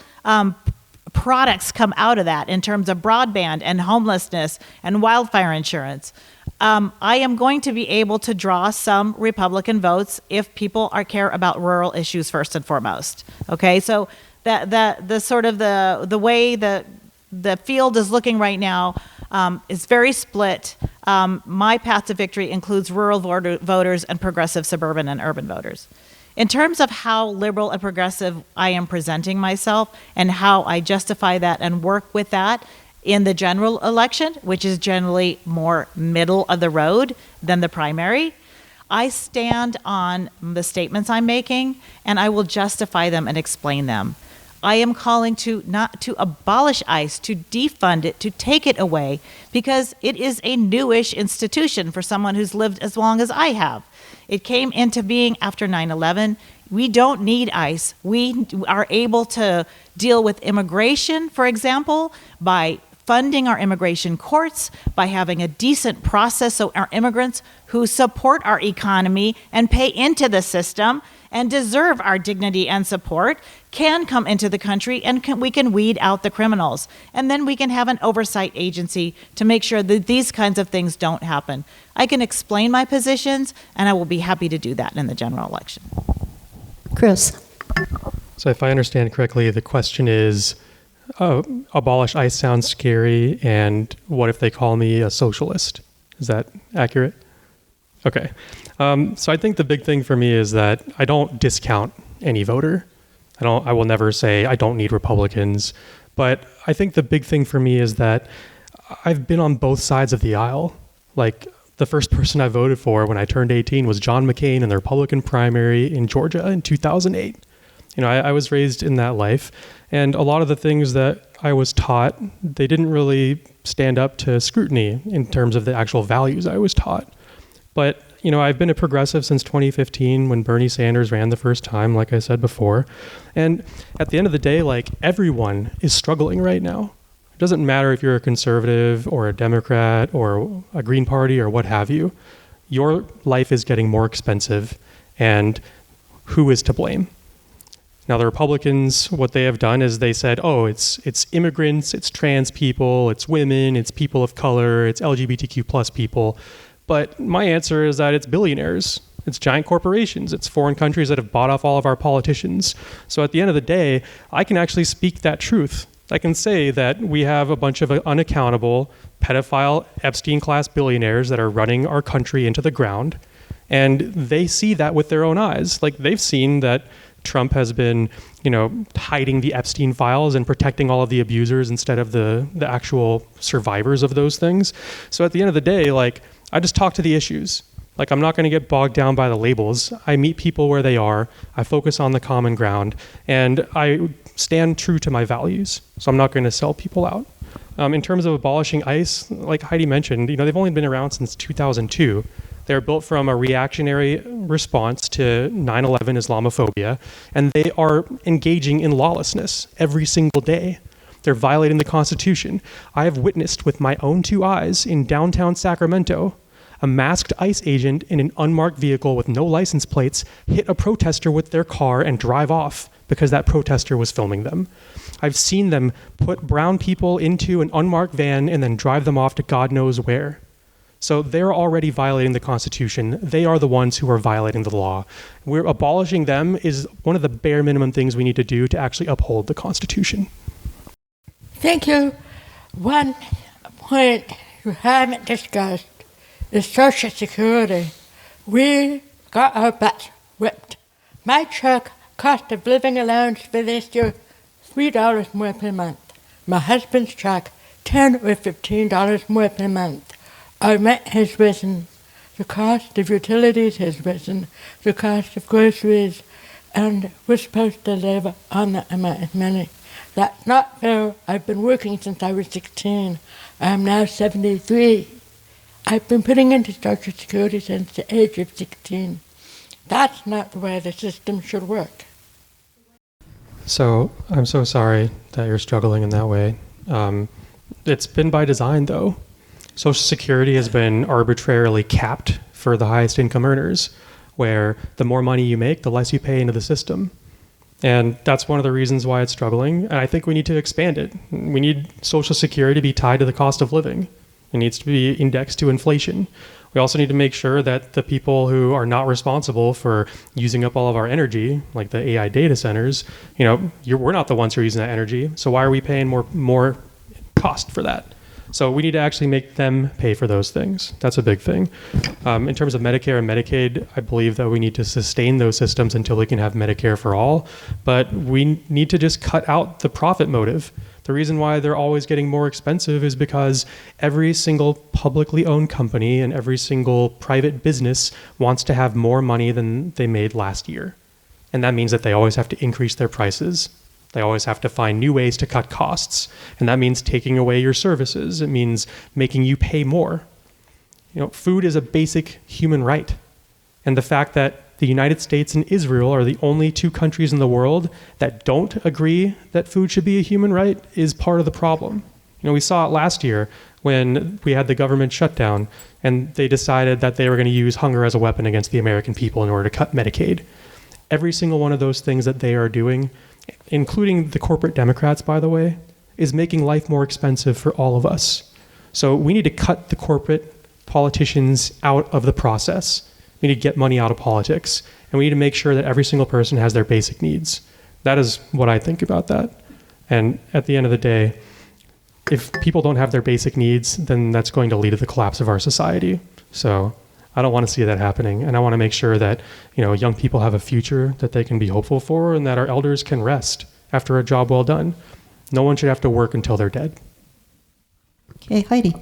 products come out of that in terms of broadband and homelessness and wildfire insurance, I am going to be able to draw some Republican votes if people care about rural issues first and foremost. Okay, so the sort of the way the field is looking right now is very split. My path to victory includes rural voters and progressive suburban and urban voters. In terms of how liberal and progressive I am presenting myself and how I justify that and work with that in the general election, which is generally more middle of the road than the primary, I stand on the statements I'm making and I will justify them and explain them. I am calling not to abolish ICE, to defund it, to take it away, because it is a newish institution for someone who's lived as long as I have. It came into being after 9/11. We don't need ICE. We are able to deal with immigration, for example, by funding our immigration courts, by having a decent process so our immigrants who support our economy and pay into the system and deserve our dignity and support can come into the country, and we can weed out the criminals. And then we can have an oversight agency to make sure that these kinds of things don't happen. I can explain my positions, and I will be happy to do that in the general election. Chris. So if I understand correctly, the question is, abolish ICE sounds scary, and what if they call me a socialist? Is that accurate? Okay. So I think the big thing for me is that I don't discount any voter. I will never say I don't need Republicans. But I think the big thing for me is that I've been on both sides of the aisle. Like, the first person I voted for when I turned 18 was John McCain in the Republican primary in Georgia in 2008. I was raised in that life, and a lot of the things that I was taught, they didn't really stand up to scrutiny in terms of the actual values I was taught. But, I've been a progressive since 2015 when Bernie Sanders ran the first time, like I said before. And at the end of the day, everyone is struggling right now. It doesn't matter if you're a conservative or a Democrat or a Green Party or what have you. Your life is getting more expensive, and who is to blame? Now, the Republicans, what they have done is they said, it's immigrants, it's trans people, it's women, it's people of color, it's LGBTQ plus people. But my answer is that it's billionaires, it's giant corporations, it's foreign countries that have bought off all of our politicians. So at the end of the day, I can actually speak that truth. I can say that we have a bunch of unaccountable, pedophile, Epstein-class billionaires that are running our country into the ground. And they see that with their own eyes. They've seen that Trump has been, hiding the Epstein files and protecting all of the abusers instead of the actual survivors of those things. So at the end of the day, I just talk to the issues. I'm not going to get bogged down by the labels. I meet people where they are. I focus on the common ground, and I stand true to my values. So I'm not going to sell people out. In terms of abolishing ICE, like Heidi mentioned, they've only been around since 2002. They're built from a reactionary response to 9/11 Islamophobia, and they are engaging in lawlessness every single day. They're violating the Constitution. I have witnessed with my own two eyes in downtown Sacramento a masked ICE agent in an unmarked vehicle with no license plates hit a protester with their car and drive off because that protester was filming them. I've seen them put brown people into an unmarked van and then drive them off to God knows where. So they're already violating the Constitution. They are the ones who are violating the law. We're abolishing them is one of the bare minimum things we need to do to actually uphold the Constitution. Thank you. One point you haven't discussed is Social Security. We got our butts whipped. My truck cost of living allowance for this year $3 more per month. My husband's truck $10 or $15 more per month. Our rent has risen. The cost of utilities has risen. The cost of groceries, and we're supposed to live on that amount of money. That's not fair. I've been working since I was 16. I am now 73. I've been putting into Social Security since the age of 16. That's not the way the system should work. So I'm so sorry that you're struggling in that way. It's been by design, though. Social Security has been arbitrarily capped for the highest income earners, where the more money you make, the less you pay into the system. And that's one of the reasons why it's struggling. And I think we need to expand it. We need Social Security to be tied to the cost of living. It needs to be indexed to inflation. We also need to make sure that the people who are not responsible for using up all of our energy, like the AI data centers, we're not the ones who are using that energy. So why are we paying more cost for that? So we need to actually make them pay for those things. That's a big thing. In terms of Medicare and Medicaid, I believe that we need to sustain those systems until we can have Medicare for all. But we need to just cut out the profit motive. The reason why they're always getting more expensive is because every single publicly owned company and every single private business wants to have more money than they made last year. And that means that they always have to increase their prices. They always have to find new ways to cut costs. And that means taking away your services. It means making you pay more. Food is a basic human right. And the fact that the United States and Israel are the only two countries in the world that don't agree that food should be a human right is part of the problem. We saw it last year when we had the government shutdown and they decided that they were going to use hunger as a weapon against the American people in order to cut Medicaid. Every single one of those things that they are doing, including the corporate Democrats, by the way, is making life more expensive for all of us. So we need to cut the corporate politicians out of the process. We need to get money out of politics. And we need to make sure that every single person has their basic needs. That is what I think about that. And at the end of the day, if people don't have their basic needs, then that's going to lead to the collapse of our society. So I don't want to see that happening. And I want to make sure that, young people have a future that they can be hopeful for and that our elders can rest after a job well done. No one should have to work until they're dead. Okay, Heidi.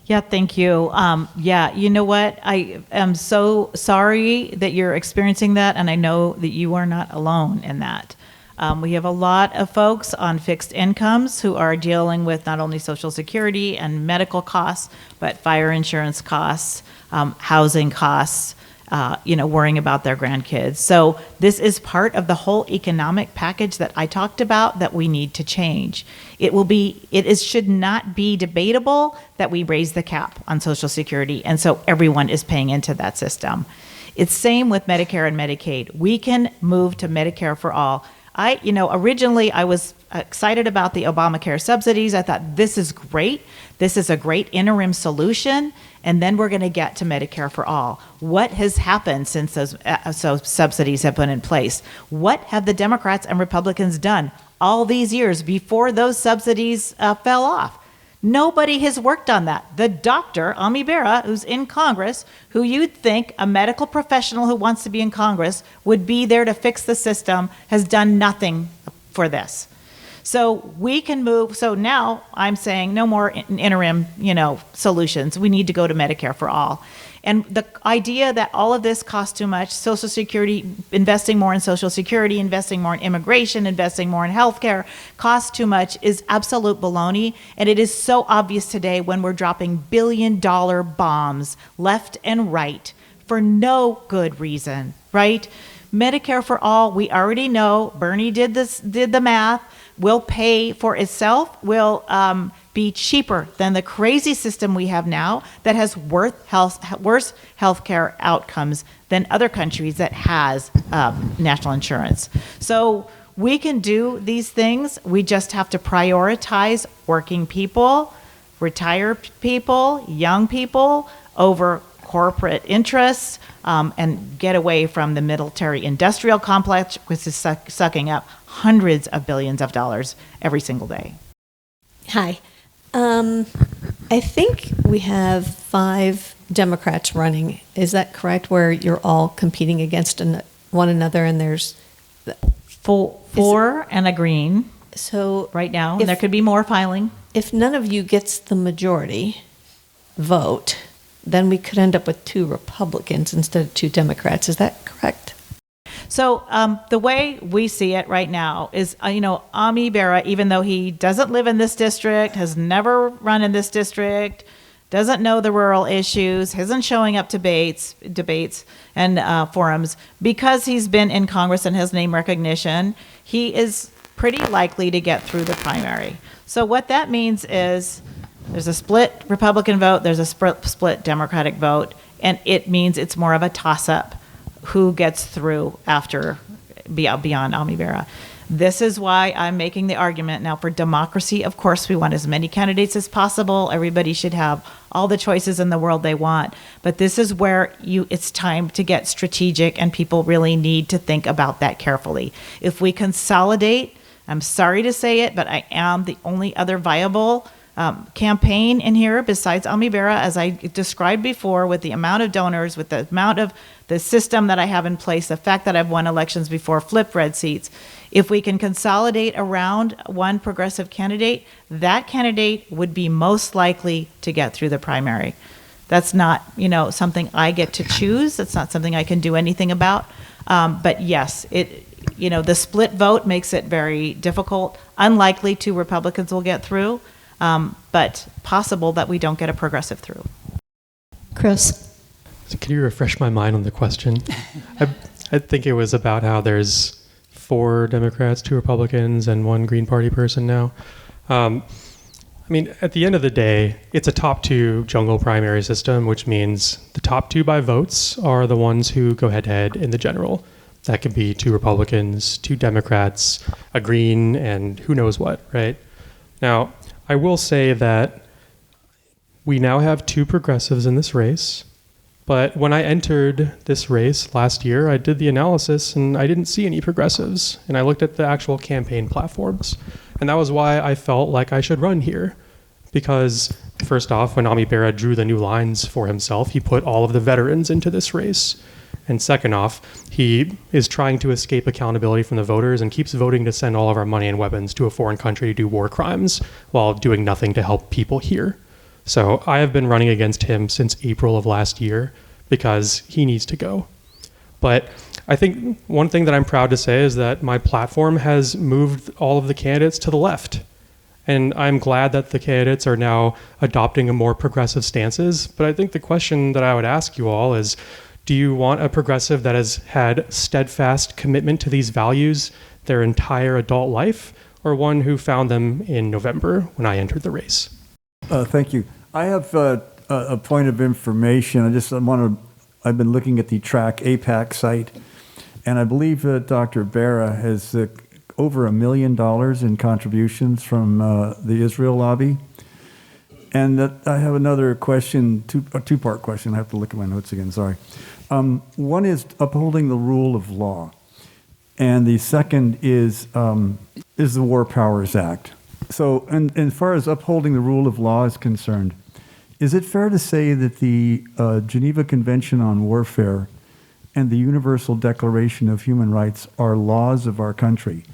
Yeah, thank you. You know what? I am so sorry that you're experiencing that, and I know that you are not alone in that. We have a lot of folks on fixed incomes who are dealing with not only Social Security and medical costs, but fire insurance costs, housing costs, worrying about their grandkids. So this is part of the whole economic package that I talked about that we need to change. It should not be debatable that we raise the cap on Social Security, and so everyone is paying into that system. It's same with Medicare and Medicaid. We can move to Medicare for all. Originally I was excited about the Obamacare subsidies. I thought this is great. This is a great interim solution. And then we're going to get to Medicare for all. What has happened since those subsidies have been in place? What have the Democrats and Republicans done all these years before those subsidies fell off? Nobody has worked on that. The doctor, Ami Bera, who's in Congress, who you'd think a medical professional who wants to be in Congress would be there to fix the system, has done nothing for this. So we can move. So now I'm saying no more interim, solutions. We need to go to Medicare for all. And the idea that all of this costs too much, Social Security, investing more in Social Security, investing more in immigration, investing more in healthcare, costs too much is absolute baloney. And it is so obvious today when we're dropping billion-dollar bombs left and right for no good reason, right? Medicare for all, we already know, Bernie did the math, will pay for itself, will be cheaper than the crazy system we have now that has worse healthcare outcomes than other countries that has national insurance. So we can do these things. We just have to prioritize working people, retired people, young people over corporate interests, and get away from the military-industrial complex, which is sucking up hundreds of billions of dollars every single day. Hi. I think we have 5 Democrats running. Is that correct? Where you're all competing against one another, and there's four and a green. So right now, and there could be more filing. If none of you gets the majority vote, then we could end up with 2 Republicans instead of 2 Democrats. Is that correct? So the way we see it right now is, Ami Bera, even though he doesn't live in this district, has never run in this district, doesn't know the rural issues, isn't showing up to debates and forums, because he's been in Congress and has name recognition, he is pretty likely to get through the primary. So what that means is there's a split Republican vote, there's a split Democratic vote, and it means it's more of a toss-up who gets through after beyond Ami Bera. This is why I'm making the argument now for democracy. Of course, we want as many candidates as possible. Everybody should have all the choices in the world they want. But this is where it's time to get strategic, and people really need to think about that carefully. If we consolidate, I'm sorry to say it, but I am the only other viable campaign in here besides Ami Bera, as I described before, with the amount of donors, with the amount of the system that I have in place, the fact that I've won elections before, flipped red seats. If we can consolidate around one progressive candidate, that candidate would be most likely to get through the primary. That's not, something I get to choose. That's not something I can do anything about. But yes, the split vote makes it very difficult. Unlikely 2 Republicans will get through. But possible that we don't get a progressive through. Chris. Can you refresh my mind on the question? I think it was about how there's 4 Democrats, 2 Republicans, and 1 Green Party person now. I mean, at the end of the day, it's a top 2 jungle primary system, which means the top 2 by votes are the ones who go head-to-head in the general. That could be 2 Republicans, 2 Democrats, a Green, and who knows what, right? Now, I will say that we now have 2 progressives in this race, but when I entered this race last year, I did the analysis and I didn't see any progressives, and I looked at the actual campaign platforms. And that was why I felt like I should run here. Because first off, when Ami Bera drew the new lines for himself, he put all of the veterans into this race. And second off, he is trying to escape accountability from the voters and keeps voting to send all of our money and weapons to a foreign country to do war crimes while doing nothing to help people here. So I have been running against him since April of last year because he needs to go. But I think one thing that I'm proud to say is that my platform has moved all of the candidates to the left. And I'm glad that the candidates are now adopting a more progressive stances. But I think the question that I would ask you all is, do you want a progressive that has had steadfast commitment to these values their entire adult life, or one who found them in November when I entered the race? Thank you. I have a point of information. I've been looking at the Track APAC site, and I believe that Dr. Bera has over $1 million in contributions from the Israel lobby. And I have another question, a two-part question. I have to look at my notes again, sorry. One is upholding the rule of law, and the second is the War Powers Act. So, and as far as upholding the rule of law is concerned, is it fair to say that the Geneva Convention on Warfare and the Universal Declaration of Human Rights are laws of our country?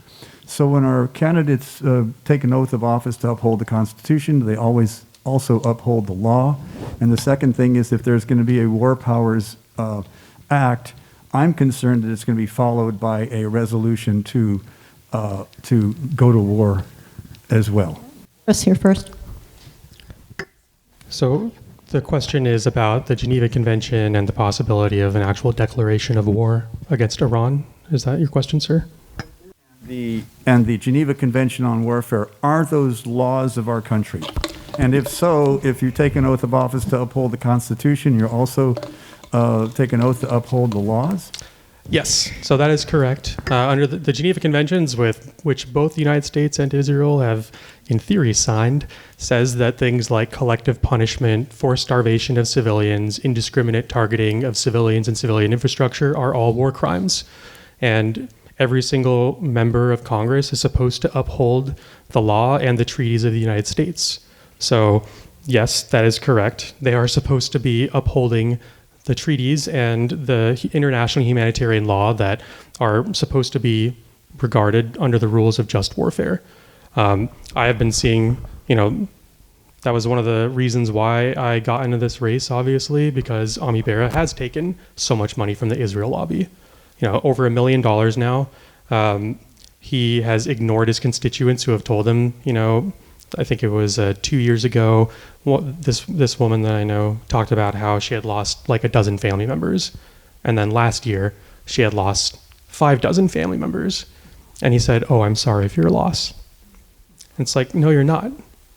So when our candidates take an oath of office to uphold the Constitution, they always also uphold the law. And the second thing is, if there's going to be a War Powers Act, I'm concerned that it's going to be followed by a resolution to go to war as well. Chris here first. So the question is about the Geneva Convention and the possibility of an actual declaration of war against Iran. Is that your question, sir? And the Geneva Convention on Warfare, are those laws of our country? And if so, if you take an oath of office to uphold the Constitution, you're also take an oath to uphold the laws? Yes, so that is correct. Under the Geneva Conventions, with which both the United States and Israel have, in theory, signed, says that things like collective punishment, forced starvation of civilians, indiscriminate targeting of civilians and civilian infrastructure are all war crimes. And every single member of Congress is supposed to uphold the law and the treaties of the United States. So, yes, that is correct. They are supposed to be upholding the treaties and the international humanitarian law that are supposed to be regarded under the rules of just warfare. I have been seeing, that was one of the reasons why I got into this race, obviously, because Ami Bera has taken so much money from the Israel lobby. Over $1 million now. He has ignored his constituents who have told him, I think it was 2 years ago, this woman that I know talked about how she had lost like a dozen family members. And then last year, she had lost 6 family members. And he said, "Oh, I'm sorry for your loss." And it's like, no, you're not.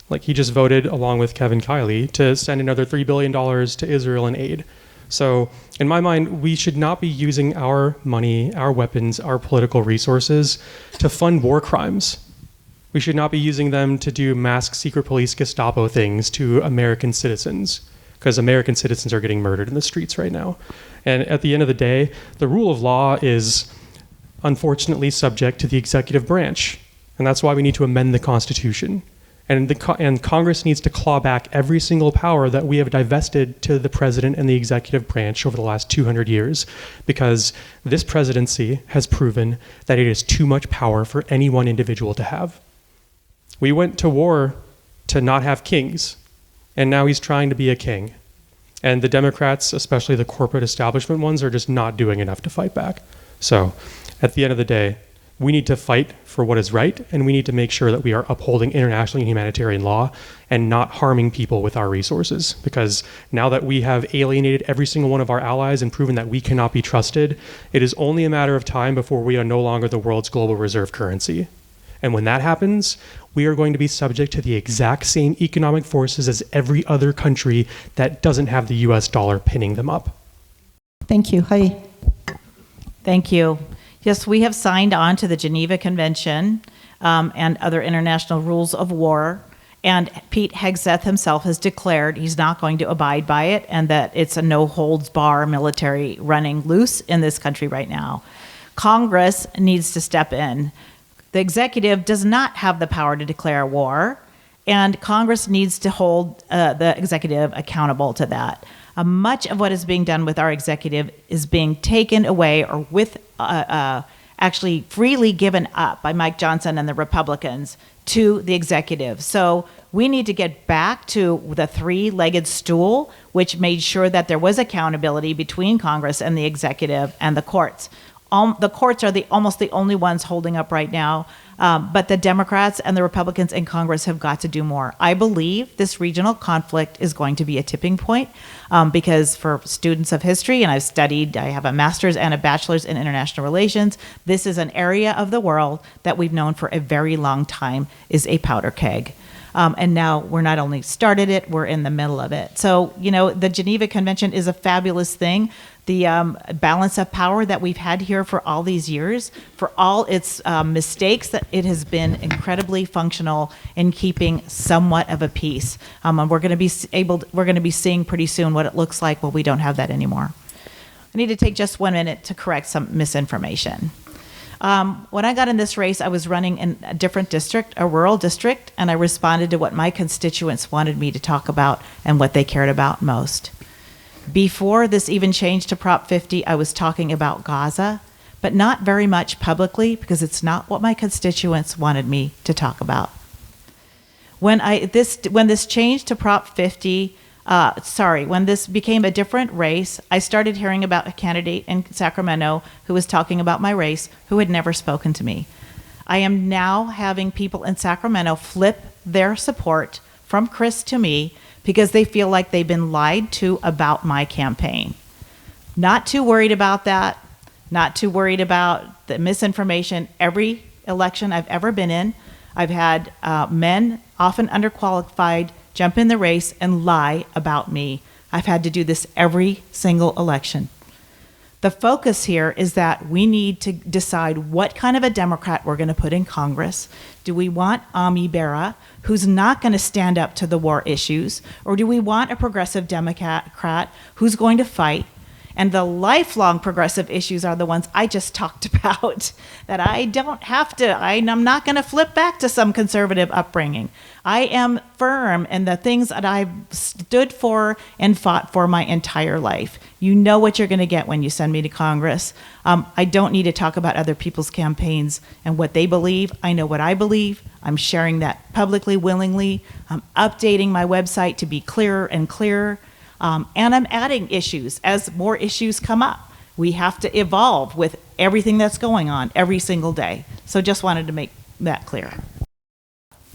Like, he just voted along with Kevin Kiley to send another $3 billion to Israel in aid. So in my mind, we should not be using our money, our weapons, our political resources to fund war crimes. We should not be using them to do masked secret police Gestapo things to American citizens, because American citizens are getting murdered in the streets right now. And at the end of the day, the rule of law is unfortunately subject to the executive branch. And that's why we need to amend the Constitution. And Congress needs to claw back every single power that we have divested to the president and the executive branch over the last 200 years, because this presidency has proven that it is too much power for any one individual to have. We went to war to not have kings, and now he's trying to be a king. And the Democrats, especially the corporate establishment ones, are just not doing enough to fight back. So at the end of the day, We need to fight for what is right, and we need to make sure that we are upholding international and humanitarian law and not harming people with our resources. Because now that we have alienated every single one of our allies and proven that we cannot be trusted, it is only a matter of time before we are no longer the world's global reserve currency. And when that happens, we are going to be subject to the exact same economic forces as every other country that doesn't have the US dollar pinning them up. Thank you. Heidi. Thank you. Yes, we have signed on to the Geneva Convention and other international rules of war. And Pete Hegseth himself has declared he's not going to abide by it and that it's a no-holds-bar military running loose in this country right now. Congress needs to step in. The executive does not have the power to declare war, and Congress needs to hold the executive accountable to that. Much of what is being done with our executive is being taken away or with actually freely given up by Mike Johnson and the Republicans to the executive. So we need to get back to the three-legged stool, which made sure that there was accountability between Congress and the executive and the courts. The courts are almost the only ones holding up right now, but the Democrats and the Republicans in Congress have got to do more. I believe this regional conflict is going to be a tipping point because for students of history, and I have a master's and a bachelor's in international relations, this is an area of the world that we've known for a very long time is a powder keg. And now we're not only started it, we're in the middle of it. So, the Geneva Convention is a fabulous thing. The balance of power that we've had here for all these years, for all its mistakes, that it has been incredibly functional in keeping somewhat of a peace. And we're going to be seeing pretty soon what it looks like when we don't have that anymore. I need to take just 1 minute to correct some misinformation. When I got in this race, I was running in a different district, a rural district, and I responded to what my constituents wanted me to talk about and what they cared about most. Before this even changed to Prop 50, I was talking about Gaza, but not very much publicly because it's not what my constituents wanted me to talk about. When this changed to Prop 50, when this became a different race, I started hearing about a candidate in Sacramento who was talking about my race who had never spoken to me. I am now having people in Sacramento flip their support from Chris to me because they feel like they've been lied to about my campaign. Not too worried about that, not too worried about the misinformation. Every election I've ever been in, I've had men, often underqualified, jump in the race and lie about me. I've had to do this every single election. The focus here is that we need to decide what kind of a Democrat we're going to put in Congress. Do we want Ami Bera, who's not going to stand up to the war issues, or do we want a progressive Democrat who's going to fight? And the lifelong progressive issues are the ones I just talked about, that I don't have to, I'm not going to flip back to some conservative upbringing. I am firm in the things that I've stood for and fought for my entire life. You know what you're going to get when you send me to Congress. I don't need to talk about other people's campaigns and what they believe. I know what I believe. I'm sharing that publicly, willingly. I'm updating my website to be clearer and clearer. And I'm adding issues as more issues come up. We have to evolve with everything that's going on every single day. So just wanted to make that clear.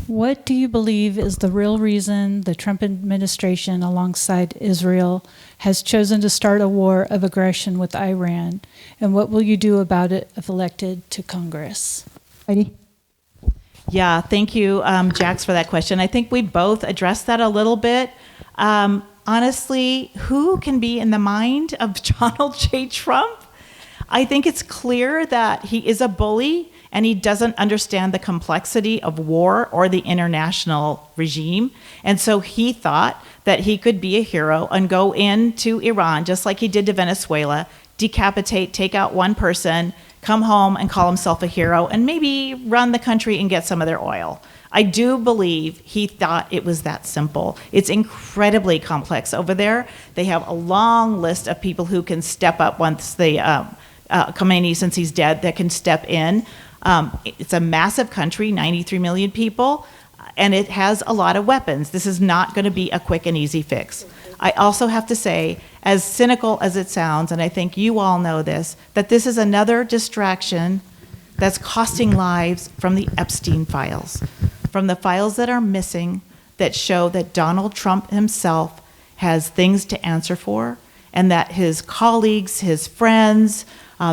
What do you believe is the real reason the Trump administration, alongside Israel, has chosen to start a war of aggression with Iran? And what will you do about it if elected to Congress? Heidi? Yeah, thank you, Jax, for that question. I think we both addressed that a little bit. Honestly, who can be in the mind of Donald J. Trump? I think it's clear that he is a bully and he doesn't understand the complexity of war or the international regime. And so he thought that he could be a hero and go into Iran, just like he did to Venezuela, decapitate, take out one person, come home and call himself a hero, and maybe run the country and get some of their oil. I do believe he thought it was that simple. It's incredibly complex over there. They have a long list of people who can step up once they, Khomeini, since he's dead, that can step in. It's a massive country, 93 million people, and it has a lot of weapons. This is not going to be a quick and easy fix. I also have to say, as cynical as it sounds, and I think you all know this, that this is another distraction that's costing lives from the Epstein files, from the files that are missing that show that Donald Trump himself has things to answer for, and that his colleagues, his friends,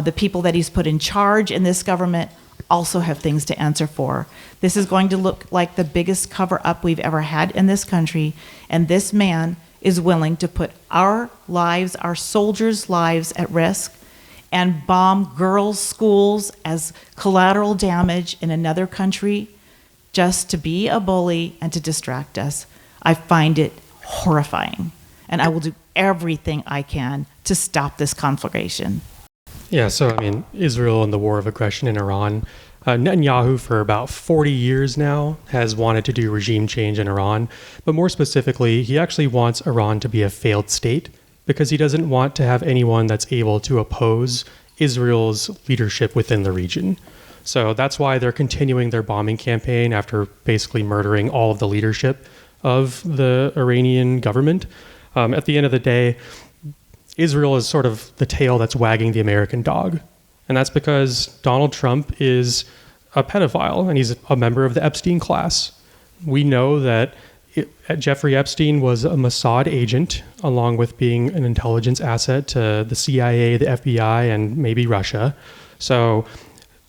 the people that he's put in charge in this government also have things to answer for. This is going to look like the biggest cover-up we've ever had in this country, and this man is willing to put our lives, our soldiers' lives at risk, and bomb girls' schools as collateral damage in another country just to be a bully and to distract us. I find it horrifying, and I will do everything I can to stop this conflagration. Yeah, so I mean, Israel and the war of aggression in Iran. Netanyahu, for about 40 years now, has wanted to do regime change in Iran. But more specifically, he actually wants Iran to be a failed state because he doesn't want to have anyone that's able to oppose Israel's leadership within the region. So that's why they're continuing their bombing campaign after basically murdering all of the leadership of the Iranian government. At the end of the day, Israel is sort of the tail that's wagging the American dog. And that's because Donald Trump is a pedophile and he's a member of the Epstein class. We know that Jeffrey Epstein was a Mossad agent, along with being an intelligence asset to the CIA, the FBI, and maybe Russia. So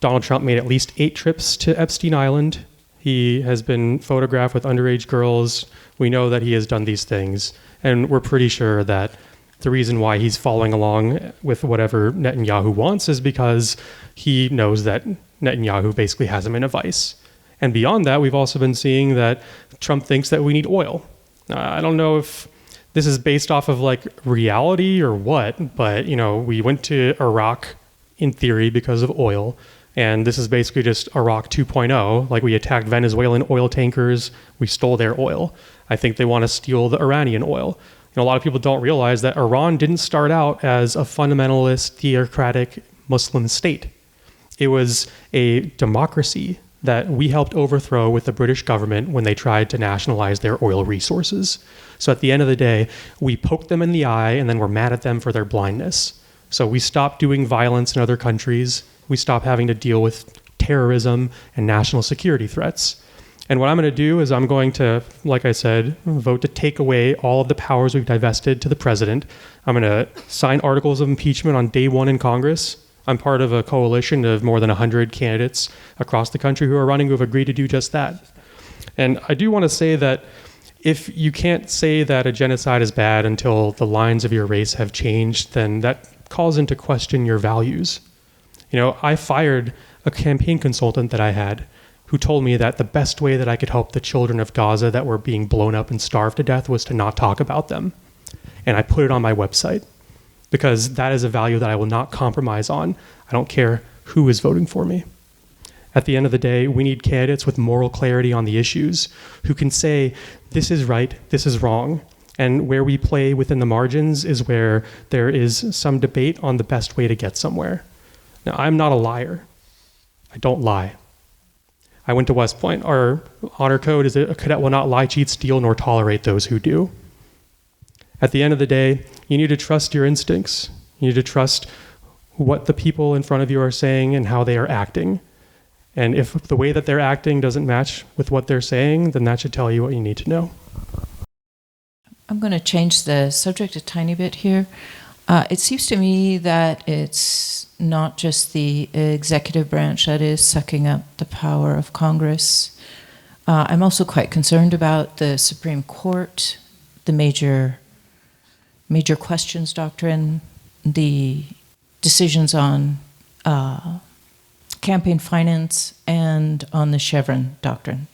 Donald Trump made at least 8 trips to Epstein Island. He has been photographed with underage girls. We know that he has done these things. And we're pretty sure that the reason why he's following along with whatever Netanyahu wants is because he knows that Netanyahu basically has him in a vice. And beyond that, we've also been seeing that Trump thinks that we need oil. I don't know if this is based off of like reality or what, but we went to Iraq in theory because of oil. And this is basically just Iraq 2.0. Like, we attacked Venezuelan oil tankers, we stole their oil. I think they want to steal the Iranian oil. A lot of people don't realize that Iran didn't start out as a fundamentalist, theocratic Muslim state. It was a democracy that we helped overthrow with the British government when they tried to nationalize their oil resources. So at the end of the day, we poked them in the eye and then we're mad at them for their blindness. So we stopped doing violence in other countries. We stopped having to deal with terrorism and national security threats. And what I'm going to do is I'm going to, like I said, vote to take away all of the powers we've divested to the president. I'm going to sign articles of impeachment on day one in Congress. I'm part of a coalition of more than 100 candidates across the country who are running who have agreed to do just that. And I do want to say that if you can't say that a genocide is bad until the lines of your race have changed, then that calls into question your values. I fired a campaign consultant that I had who told me that the best way that I could help the children of Gaza that were being blown up and starved to death was to not talk about them. And I put it on my website because that is a value that I will not compromise on. I don't care who is voting for me. At the end of the day, we need candidates with moral clarity on the issues who can say, this is right, this is wrong. And where we play within the margins is where there is some debate on the best way to get somewhere. Now, I'm not a liar. I don't lie. I went to West Point. Our honor code is that a cadet will not lie, cheat, steal, nor tolerate those who do. At the end of the day, you need to trust your instincts. You need to trust what the people in front of you are saying and how they are acting. And if the way that they're acting doesn't match with what they're saying, then that should tell you what you need to know. I'm going to change the subject a tiny bit here. It seems to me that it's not just the executive branch that is sucking up the power of Congress. I'm also quite concerned about the Supreme Court, the major questions doctrine, the decisions on campaign finance, and on the Chevron doctrine.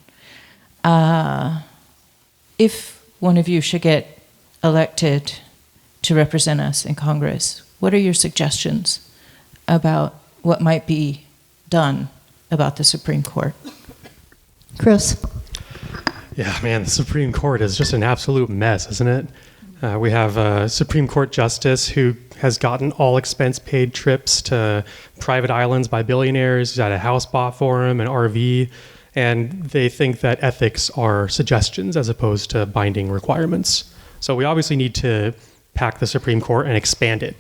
If one of you should get elected to represent us in Congress, what are your suggestions about what might be done about the Supreme Court? Chris? Yeah, man, the Supreme Court is just an absolute mess, isn't it? We have a Supreme Court justice who has gotten all expense-paid trips to private islands by billionaires. He's had a house bought for him, an RV, and they think that ethics are suggestions as opposed to binding requirements. So we obviously need to pack the Supreme Court and expand it.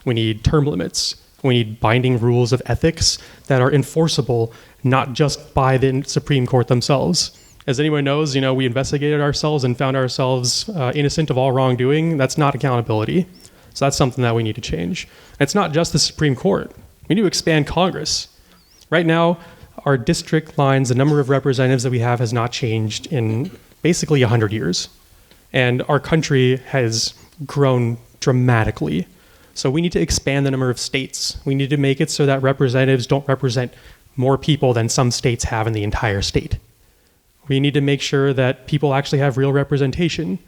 We need term limits. We need binding rules of ethics that are enforceable, not just by the Supreme Court themselves. As anyone knows, we investigated ourselves and found ourselves innocent of all wrongdoing. That's not accountability. So that's something that we need to change. And it's not just the Supreme Court. We need to expand Congress. Right now, our district lines, the number of representatives that we have has not changed in basically 100 years. And our country has grown dramatically. So we need to expand the number of states. We need to make it so that representatives don't represent more people than some states have in the entire state. We need to make sure that people actually have real representation.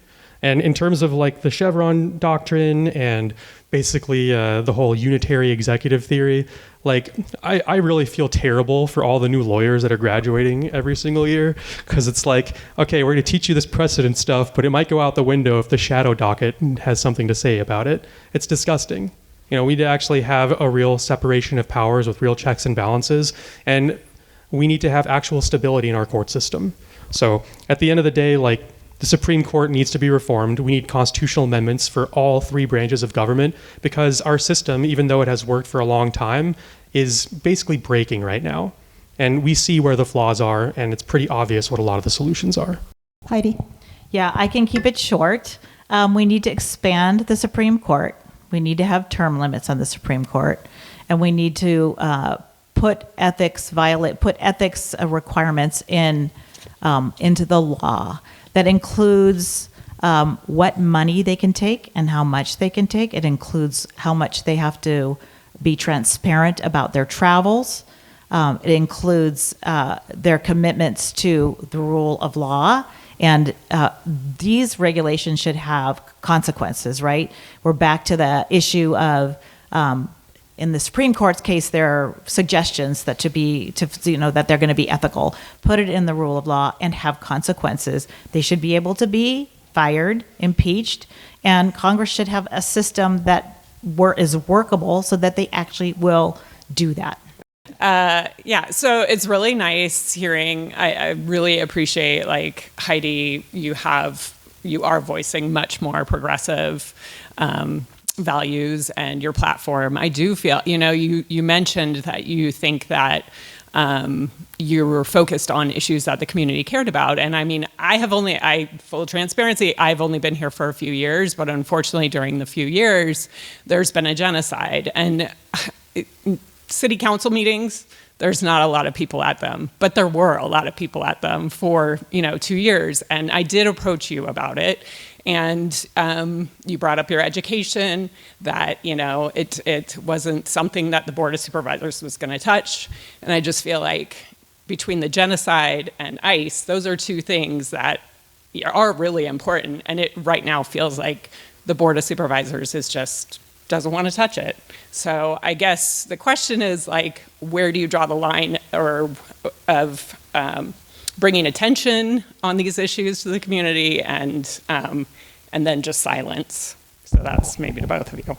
And in terms of like the Chevron doctrine and basically the whole unitary executive theory, like I really feel terrible for all the new lawyers that are graduating every single year, because it's like, okay, we're going to teach you this precedent stuff, but it might go out the window if the shadow docket has something to say about it. It's disgusting. We need to actually have a real separation of powers with real checks and balances, and we need to have actual stability in our court system. So at the end of the day, like, the Supreme Court needs to be reformed. We need constitutional amendments for all three branches of government, because our system, even though it has worked for a long time, is basically breaking right now. And we see where the flaws are, and it's pretty obvious what a lot of the solutions are. Heidi? Yeah, I can keep it short. We need to expand the Supreme Court. We need to have term limits on the Supreme Court, and we need to put ethics requirements into the law. That includes what money they can take and how much they can take. It includes how much they have to be transparent about their travels. It includes their commitments to the rule of law. And these regulations should have consequences, right? We're back to the issue of, in the Supreme Court's case, there are suggestions that that they're going to be ethical. Put it in the rule of law and have consequences. They should be able to be fired, impeached, and Congress should have a system that is workable so that they actually will do that. So it's really nice hearing. I really appreciate, like, Heidi, you are voicing much more progressive values and your platform. I do feel, you mentioned that you think that you were focused on issues that the community cared about. And I mean, full transparency, I've only been here for a few years, but unfortunately during the few years, there's been a genocide. And city council meetings, there's not a lot of people at them, but there were a lot of people at them for, 2 years. And I did approach you about it. And you brought up your education, that, it wasn't something that the Board of Supervisors was going to touch. And I just feel like between the genocide and ICE, those are two things that are really important. And it right now feels like the Board of Supervisors doesn't want to touch it. So I guess the question is, like, where do you draw the line of bringing attention on these issues to the community and then just silence? So that's maybe to both of you.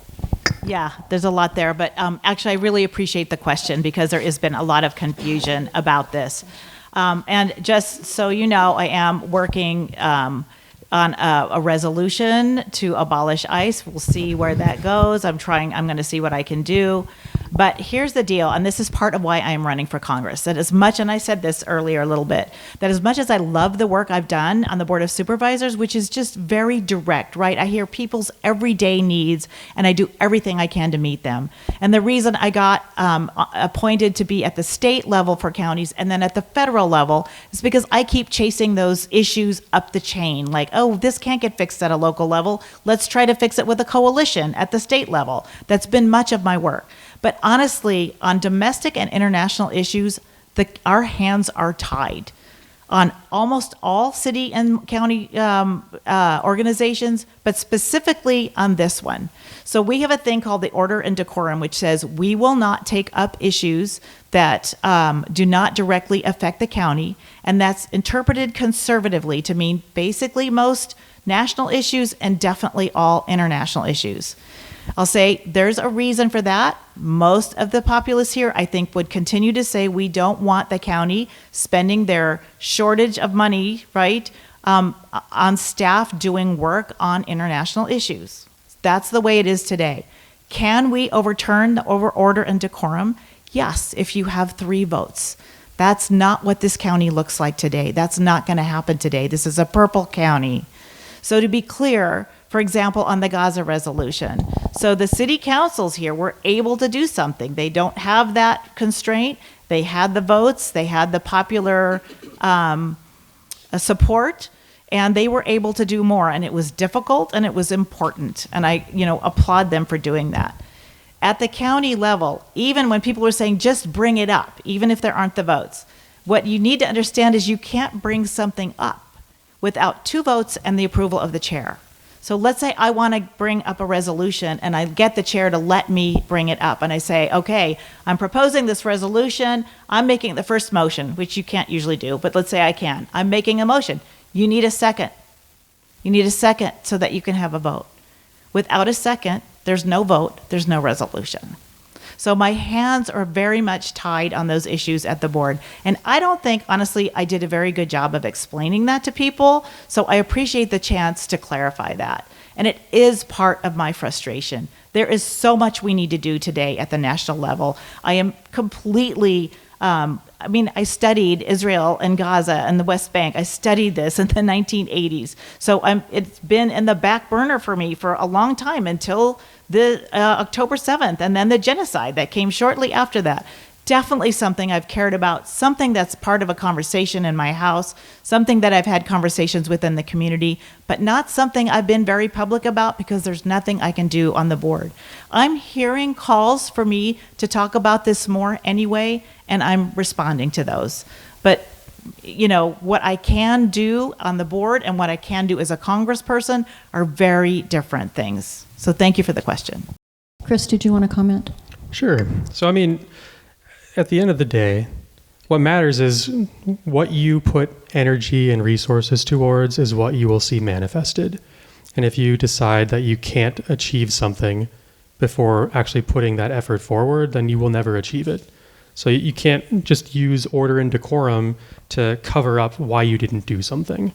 Yeah, there's a lot there, but actually I really appreciate the question, because there has been a lot of confusion about this. And just so you know, I am working on a resolution to abolish ICE. We'll see where that goes. I'm going to see what I can do. But here's the deal, and this is part of why I'm running for Congress, that as much, and I said this earlier a little bit, that as much as I love the work I've done on the Board of Supervisors, which is just very direct, right? I hear people's everyday needs, and I do everything I can to meet them. And the reason I got appointed to be at the state level for counties and then at the federal level is because I keep chasing those issues up the chain, like, oh, this can't get fixed at a local level. Let's try to fix it with a coalition at the state level. That's been much of my work. But honestly, on domestic and international issues, our hands are tied. On almost all city and county organizations, but specifically on this one. So we have a thing called the Order and Decorum, which says we will not take up issues that do not directly affect the county, and that's interpreted conservatively to mean basically most national issues and definitely all international issues. I'll say there's a reason for that. Most of the populace here, I think, would continue to say we don't want the county spending their shortage of money, right, on staff doing work on international issues. That's the way it is today. Can we overturn the order and decorum? Yes, if you have 3 votes. That's not what this county looks like today. That's not going to happen today. This is a purple county. So to be clear, for example, on the Gaza resolution, so the city councils here were able to do something. They don't have that constraint. They had the votes. They had the popular support, and they were able to do more. And it was difficult and it was important. And I, applaud them for doing that. At the county level, even when people are saying just bring it up, even if there aren't the votes, what you need to understand is you can't bring something up without 2 votes and the approval of the chair. So let's say I want to bring up a resolution and I get the chair to let me bring it up. And I say, okay, I'm proposing this resolution. I'm making the first motion, which you can't usually do, but let's say I can. I'm making a motion. You need a second. You need a second so that you can have a vote. Without a second, there's no vote, there's no resolution. So my hands are very much tied on those issues at the board. And I don't think, honestly, I did a very good job of explaining that to people. So I appreciate the chance to clarify that. And it is part of my frustration. There is so much we need to do today at the national level. I am completely, I studied Israel and Gaza and the West Bank. I studied this in the 1980s. So it's been in the back burner for me for a long time until the October 7th, and then the genocide that came shortly after that. Definitely something I've cared about, something that's part of a conversation in my house, something that I've had conversations within the community, but not something I've been very public about because there's nothing I can do on the board. I'm hearing calls for me to talk about this more anyway, and I'm responding to those. But what I can do on the board and what I can do as a congressperson are very different things. So thank you for the question. Chris, did you want to comment? Sure. So, at the end of the day, what matters is what you put energy and resources towards is what you will see manifested. And if you decide that you can't achieve something before actually putting that effort forward, then you will never achieve it. So you can't just use order and decorum to cover up why you didn't do something.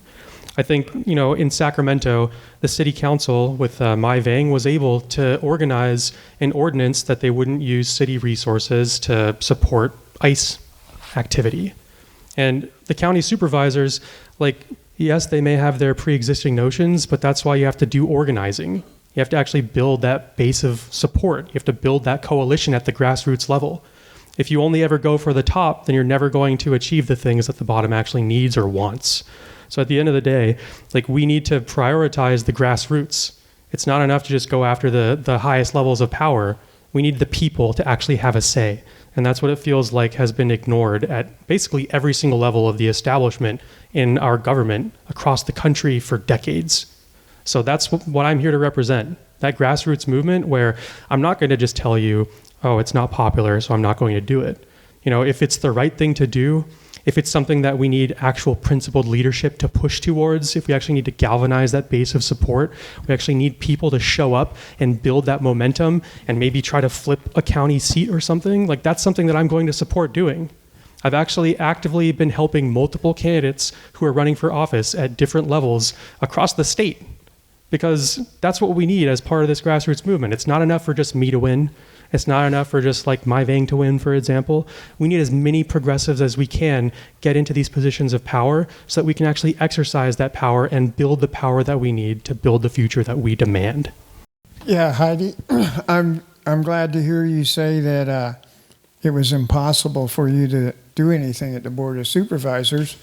I think, in Sacramento, the city council with Mai Vang was able to organize an ordinance that they wouldn't use city resources to support ICE activity. And the county supervisors, yes, they may have their pre-existing notions, but that's why you have to do organizing. You have to actually build that base of support. You have to build that coalition at the grassroots level. If you only ever go for the top, then you're never going to achieve the things that the bottom actually needs or wants. So at the end of the day, we need to prioritize the grassroots. It's not enough to just go after the highest levels of power. We need the people to actually have a say. And that's what it feels like has been ignored at basically every single level of the establishment in our government across the country for decades. So that's what I'm here to represent, that grassroots movement where I'm not going to just tell you, oh, it's not popular, so I'm not going to do it. If it's the right thing to do, if it's something that we need actual principled leadership to push towards, if we actually need to galvanize that base of support, we actually need people to show up and build that momentum and maybe try to flip a county seat or something, that's something that I'm going to support doing. I've actually actively been helping multiple candidates who are running for office at different levels across the state because that's what we need as part of this grassroots movement. It's not enough for just me to win. It's not enough for just Mai Vang to win, for example. We need as many progressives as we can get into these positions of power so that we can actually exercise that power and build the power that we need to build the future that we demand. Yeah, Heidi, I'm glad to hear you say that it was impossible for you to do anything at the Board of Supervisors.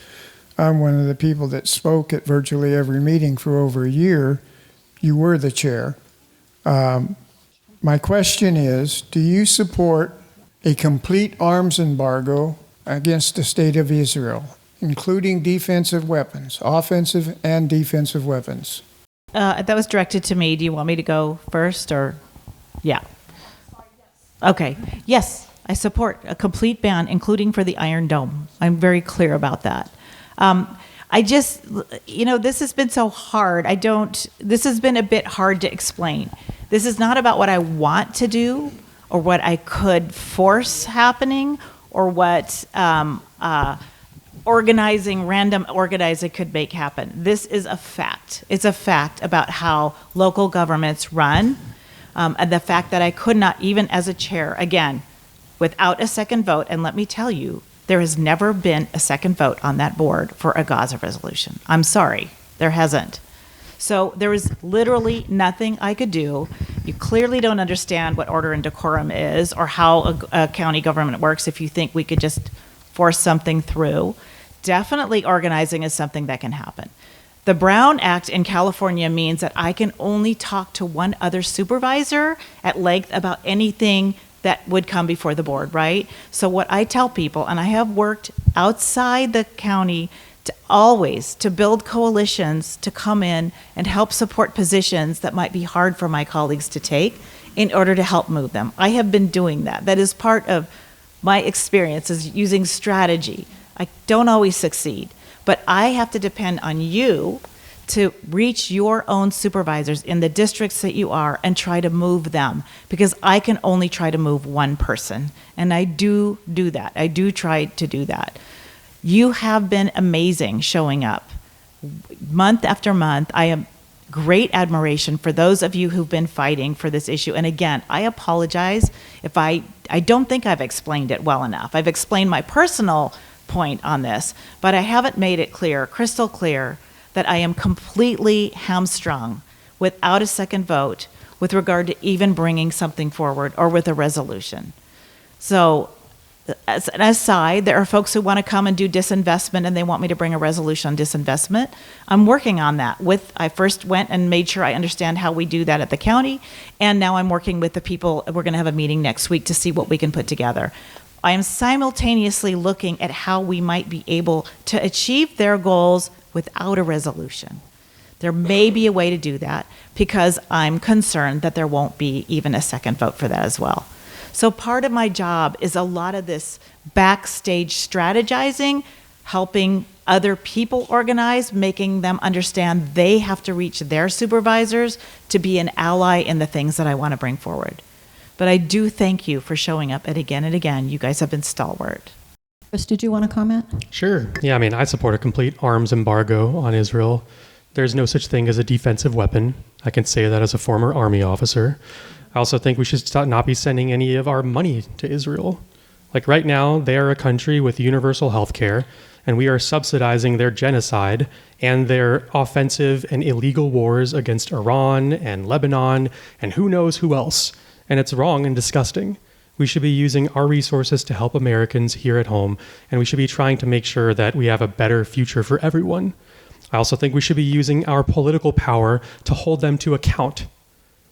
I'm one of the people that spoke at virtually every meeting for over a year. You were the chair. My question is, do you support a complete arms embargo against the state of Israel, including defensive weapons, offensive and defensive weapons? That was directed to me. Do you want me to go first or? Yeah. Okay. Yes, I support a complete ban, including for the Iron Dome. I'm very clear about that. This has been so hard. This has been a bit hard to explain. This is not about what I want to do or what I could force happening or what random organizing could make happen. This is a fact. It's a fact about how local governments run. And the fact that I could not, even as a chair, again, without a second vote, and let me tell you, there has never been a second vote on that board for a Gaza resolution. I'm sorry, there hasn't. So there was literally nothing I could do. You clearly don't understand what order and decorum is or how a county government works if you think we could just force something through. Definitely organizing is something that can happen. The Brown Act in California means that I can only talk to one other supervisor at length about anything that would come before the board, right? So what I tell people, and I have worked outside the county to build coalitions to come in and help support positions that might be hard for my colleagues to take in order to help move them. I have been doing that. That is part of my experience, is using strategy. I don't always succeed, but I have to depend on you to reach your own supervisors in the districts that you are and try to move them, because I can only try to move one person. And I do that. I do try to do that. You have been amazing showing up month after month. I have great admiration for those of you who've been fighting for this issue. And again, I apologize if I don't think I've explained it well enough. I've explained my personal point on this, but I haven't made it clear, crystal clear, that I am completely hamstrung without a second vote with regard to even bringing something forward or with a resolution. So as an aside, there are folks who want to come and do disinvestment and they want me to bring a resolution on disinvestment. I'm working on that. I first went and made sure I understand how we do that at the county, and now I'm working with the people. We're going to have a meeting next week to see what we can put together. I am simultaneously looking at how we might be able to achieve their goals without a resolution. There may be a way to do that, because I'm concerned that there won't be even a second vote for that as well. So part of my job is a lot of this backstage strategizing, helping other people organize, making them understand they have to reach their supervisors to be an ally in the things that I want to bring forward. But I do thank you for showing up, and again. You guys have been stalwart. Chris, did you want to comment? Sure. Yeah, I mean, I support a complete arms embargo on Israel. There's no such thing as a defensive weapon. I can say that as a former Army officer. I also think we should not be sending any of our money to Israel. Like right now, they are a country with universal health care, and we are subsidizing their genocide and their offensive and illegal wars against Iran and Lebanon and who knows who else. And it's wrong and disgusting. We should be using our resources to help Americans here at home, and we should be trying to make sure that we have a better future for everyone. I also think we should be using our political power to hold them to account.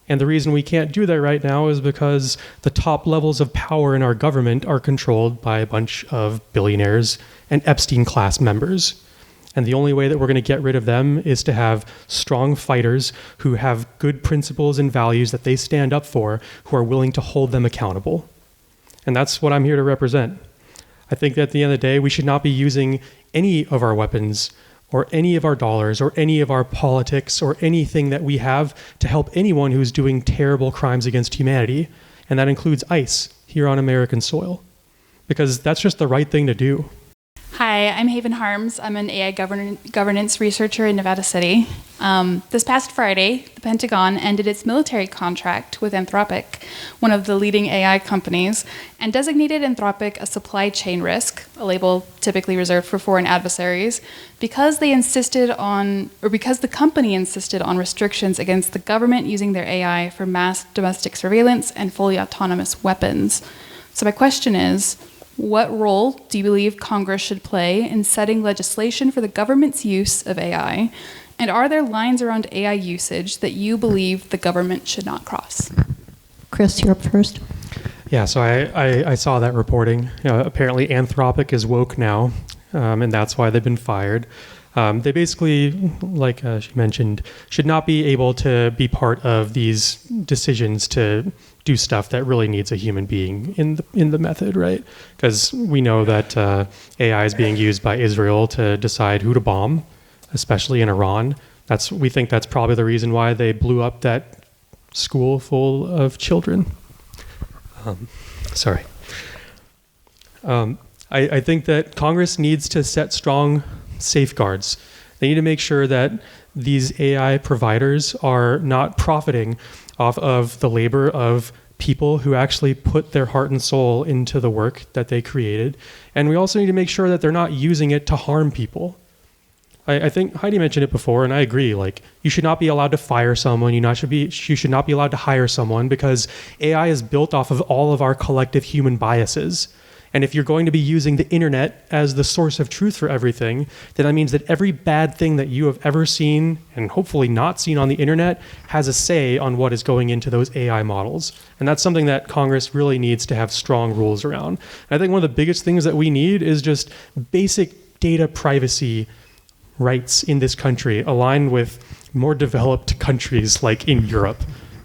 And the reason we can't do that right now is because the top levels of power in our government are controlled by a bunch of billionaires and Epstein class members. And the only way that we're going to get rid of them is to have strong fighters who have good principles and values that they stand up for, who are willing to hold them accountable. And that's what I'm here to represent. I think that at the end of the day, we should not be using any of our weapons or any of our dollars or any of our politics or anything that we have to help anyone who's doing terrible crimes against humanity. And that includes ICE here on American soil, because that's just the right thing to do. Hi, I'm Haven Harms. I'm an AI governance researcher in Nevada City. This past Friday, the Pentagon ended its military contract with Anthropic, one of the leading AI companies, and designated Anthropic a supply chain risk, a label typically reserved for foreign adversaries, because the company insisted on restrictions against the government using their AI for mass domestic surveillance and fully autonomous weapons. So my question is, what role do you believe Congress should play in setting legislation for the government's use of AI? And are there lines around AI usage that you believe the government should not cross? Chris, you're up first. Yeah, so I saw that reporting. Apparently Anthropic is woke now, and that's why they've been fired. They basically, like she mentioned, should not be able to be part of these decisions to do stuff that really needs a human being in the method, right? Because we know that AI is being used by Israel to decide who to bomb, especially in Iran. We think that's probably the reason why they blew up that school full of children. I think that Congress needs to set strong safeguards. They need to make sure that these AI providers are not profiting off of the labor of people who actually put their heart and soul into the work that they created. And we also need to make sure that they're not using it to harm people. I think Heidi mentioned it before, and I agree. Like, you should not be allowed to fire someone. You should not be allowed to hire someone, because AI is built off of all of our collective human biases. And if you're going to be using the internet as the source of truth for everything, then that means that every bad thing that you have ever seen, and hopefully not seen on the internet, has a say on what is going into those AI models. And that's something that Congress really needs to have strong rules around. And I think one of the biggest things that we need is just basic data privacy rights in this country, aligned with more developed countries like in Europe.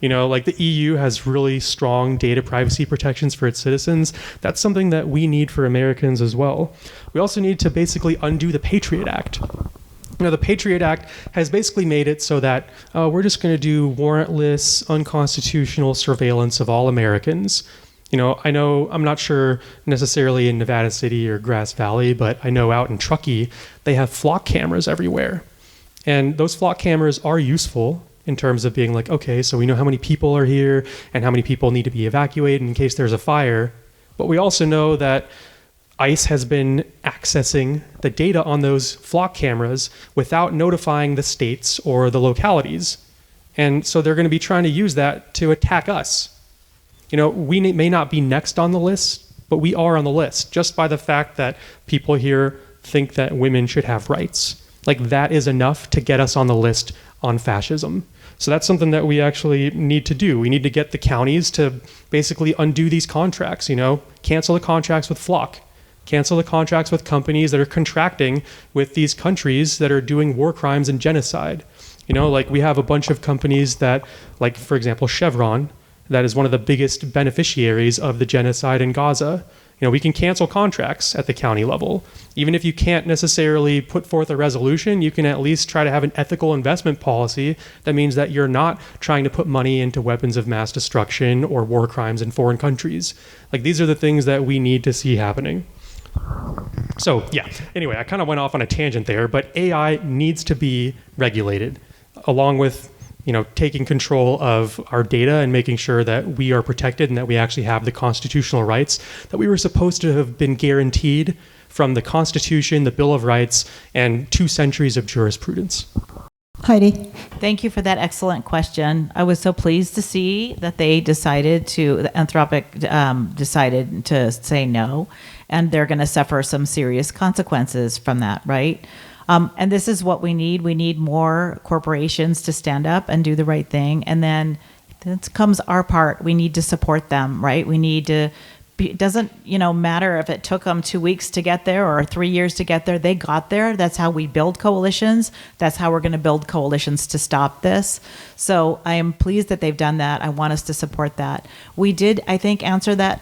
You know, like the EU has really strong data privacy protections for its citizens. That's something that we need for Americans as well. We also need to basically undo the Patriot Act. You know, the Patriot Act has basically made it so that we're just going to do warrantless, unconstitutional surveillance of all Americans. You know, I'm not sure necessarily in Nevada City or Grass Valley, but I know out in Truckee, they have flock cameras everywhere. And those flock cameras are useful in terms of being like, okay, so we know how many people are here and how many people need to be evacuated in case there's a fire. But we also know that ICE has been accessing the data on those flock cameras without notifying the states or the localities. And so they're going to be trying to use that to attack us. You know, we may not be next on the list, but we are on the list just by the fact that people here think that women should have rights. Like, that is enough to get us on the list on fascism. So that's something that we actually need to do. We need to get the counties to basically undo these contracts, you know, cancel the contracts with Flock, cancel the contracts with companies that are contracting with these countries that are doing war crimes and genocide. You know, like, we have a bunch of companies that, like, for example, Chevron, that is one of the biggest beneficiaries of the genocide in Gaza. You know, we can cancel contracts at the county level. Even if you can't necessarily put forth a resolution, you can at least try to have an ethical investment policy that means that you're not trying to put money into weapons of mass destruction or war crimes in foreign countries. Like, these are the things that we need to see happening. So, yeah, anyway, I kind of went off on a tangent there, but AI needs to be regulated, along with, you know, taking control of our data and making sure that we are protected and that we actually have the constitutional rights that we were supposed to have been guaranteed from the Constitution, the Bill of Rights, and 2 centuries of jurisprudence. Heidi. Thank you for that excellent question. I was so pleased to see that the Anthropic decided to say no, and they're going to suffer some serious consequences from that, right? And this is what we need. We need more corporations to stand up and do the right thing. And then this comes our part. We need to support them, right? We need to, it doesn't, matter if it took them 2 weeks to get there or 3 years to get there. They got there. That's how we build coalitions. That's how we're going to build coalitions to stop this. So I am pleased that they've done that. I want us to support that. We did, I think, answer that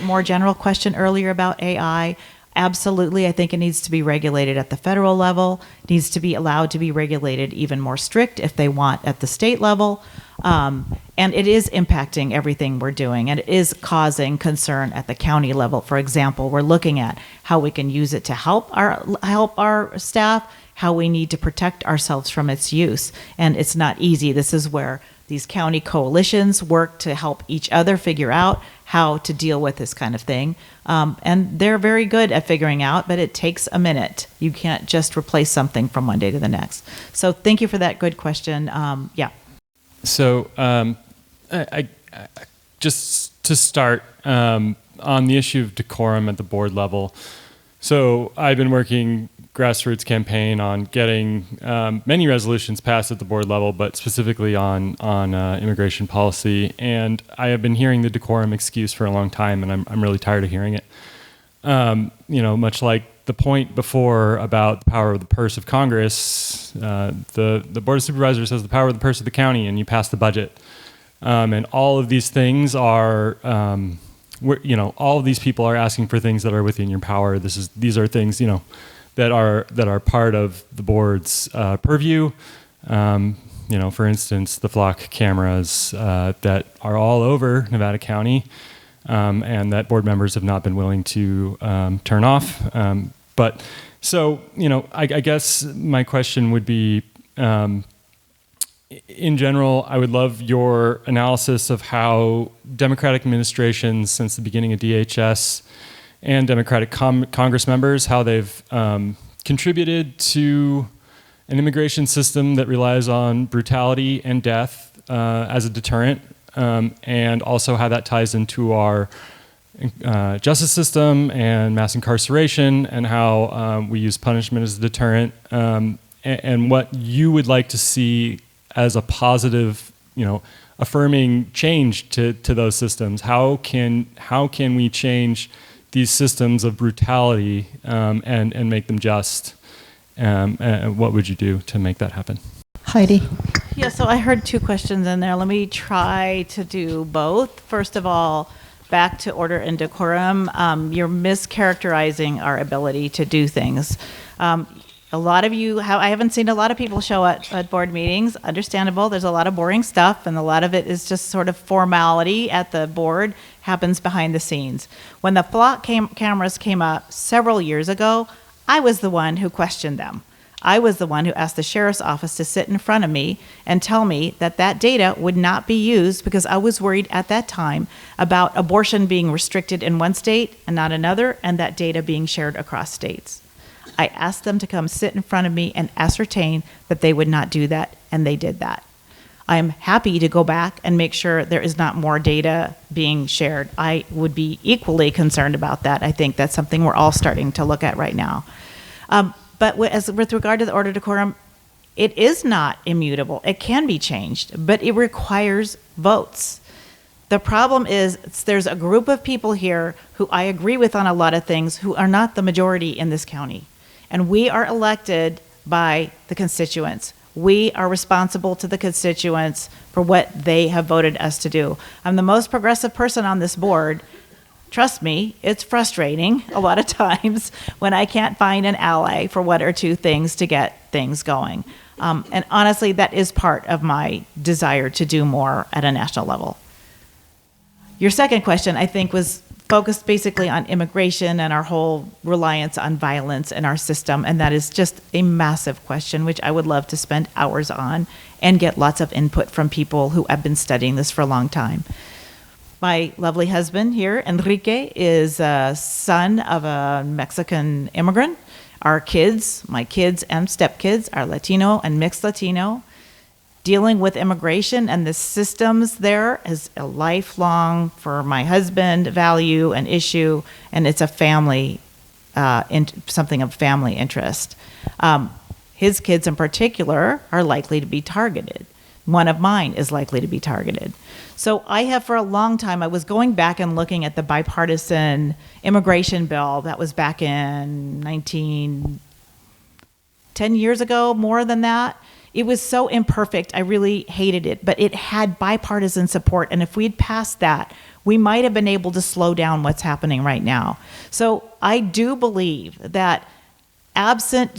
more general question earlier about AI. Absolutely. I think it needs to be regulated at the federal level. It needs to be allowed to be regulated even more strict if they want at the state level. And it is impacting everything we're doing, and it is causing concern at the county level. For example, we're looking at how we can use it to help our staff, how we need to protect ourselves from its use. And it's not easy. This is where these county coalitions work to help each other figure out how to deal with this kind of thing. And they're very good at figuring out, but it takes a minute. You can't just replace something from one day to the next. So thank you for that good question. So I just to start on the issue of decorum at the board level. So I've been working grassroots campaign on getting many resolutions passed at the board level, but specifically on immigration policy. And I have been hearing the decorum excuse for a long time, and I'm really tired of hearing it. Much like the point before about the power of the purse of Congress, the Board of Supervisors has the power of the purse of the county, and you pass the budget. And all of these things are, all of these people are asking for things that are within your power. These are things, that are part of the board's purview. For instance, the flock cameras that are all over Nevada County, and that board members have not been willing to turn off. I guess my question would be, in general, I would love your analysis of how Democratic administrations since the beginning of DHS and Democratic Congress members, how they've contributed to an immigration system that relies on brutality and death as a deterrent, and also how that ties into our justice system and mass incarceration, and how we use punishment as a deterrent, and what you would like to see as a positive, affirming change to those systems. How can we change these systems of brutality and make them just? What would you do to make that happen? Heidi. Yeah, so I heard two questions in there. Let me try to do both. First of all, back to order and decorum. You're mischaracterizing our ability to do things. A lot of you, I haven't seen a lot of people show up at board meetings. Understandable. There's a lot of boring stuff, and a lot of it is just sort of formality at the board, happens behind the scenes. When the flock cameras came up several years ago, I was the one who questioned them. I was the one who asked the sheriff's office to sit in front of me and tell me that that data would not be used because I was worried at that time about abortion being restricted in one state and not another, and that data being shared across states. I asked them to come sit in front of me and ascertain that they would not do that, and they did that. I'm happy to go back and make sure there is not more data being shared. I would be equally concerned about that. I think that's something we're all starting to look at right now. But with regard to the order decorum, it is not immutable. It can be changed, but it requires votes. The problem is there's a group of people here who I agree with on a lot of things who are not the majority in this county. And we are elected by the constituents. We are responsible to the constituents for what they have voted us to do. I'm the most progressive person on this board. Trust me, it's frustrating a lot of times when I can't find an ally for one or two things to get things going. And honestly, that is part of my desire to do more at a national level. Your second question, I think, was focused basically on immigration and our whole reliance on violence in our system. And that is just a massive question, which I would love to spend hours on and get lots of input from people who have been studying this for a long time. My lovely husband here, Enrique, is a son of a Mexican immigrant. Our kids, my kids and stepkids, are Latino and mixed Latino. Dealing with immigration and the systems there is a lifelong, for my husband, value and issue, and it's a family, something of family interest. His kids in particular are likely to be targeted. One of mine is likely to be targeted. So I have, for a long time, I was going back and looking at the bipartisan immigration bill that was back in 10 years ago, more than that. It was so imperfect, I really hated it, but it had bipartisan support, and if we'd passed that, we might have been able to slow down what's happening right now. So I do believe that absent,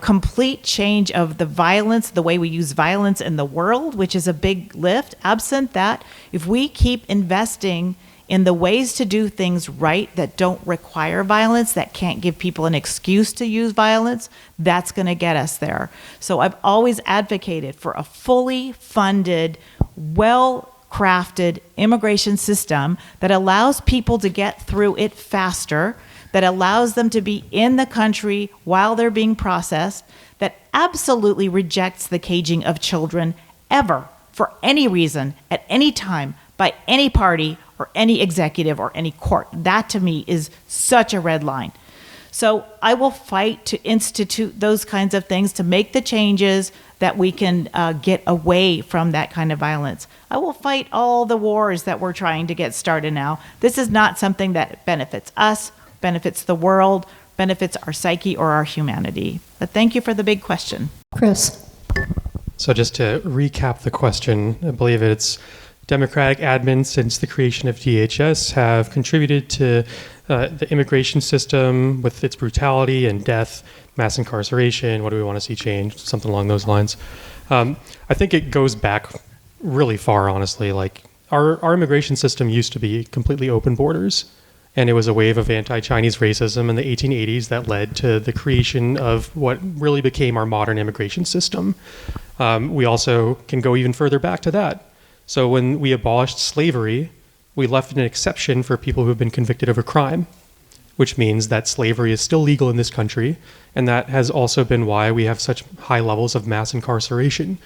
complete change of the violence, the way we use violence in the world, which is a big lift, absent that, if we keep investing in the ways to do things right that don't require violence, that can't give people an excuse to use violence, that's going to get us there. So I've always advocated for a fully funded, well-crafted immigration system that allows people to get through it faster, that allows them to be in the country while they're being processed, that absolutely rejects the caging of children ever, for any reason, at any time, by any party or any executive or any court. That to me is such a red line. So I will fight to institute those kinds of things, to make the changes that we can get away from that kind of violence. I will fight all the wars that we're trying to get started now. This is not something that benefits us, benefits the world, benefits our psyche or our humanity. But thank you for the big question. Chris. So just to recap the question, I believe it's Democratic admins since the creation of DHS have contributed to the immigration system with its brutality and death, mass incarceration. What do we want to see changed? Something along those lines. I think it goes back really far, honestly. Like our immigration system used to be completely open borders, And it was a wave of anti-Chinese racism in the 1880s that led to the creation of what really became our modern immigration system. We also can go even further back to that. So when we abolished slavery, we left an exception for people who have been convicted of a crime, which means that slavery is still legal in this country, and that has also been why we have such high levels of mass incarceration.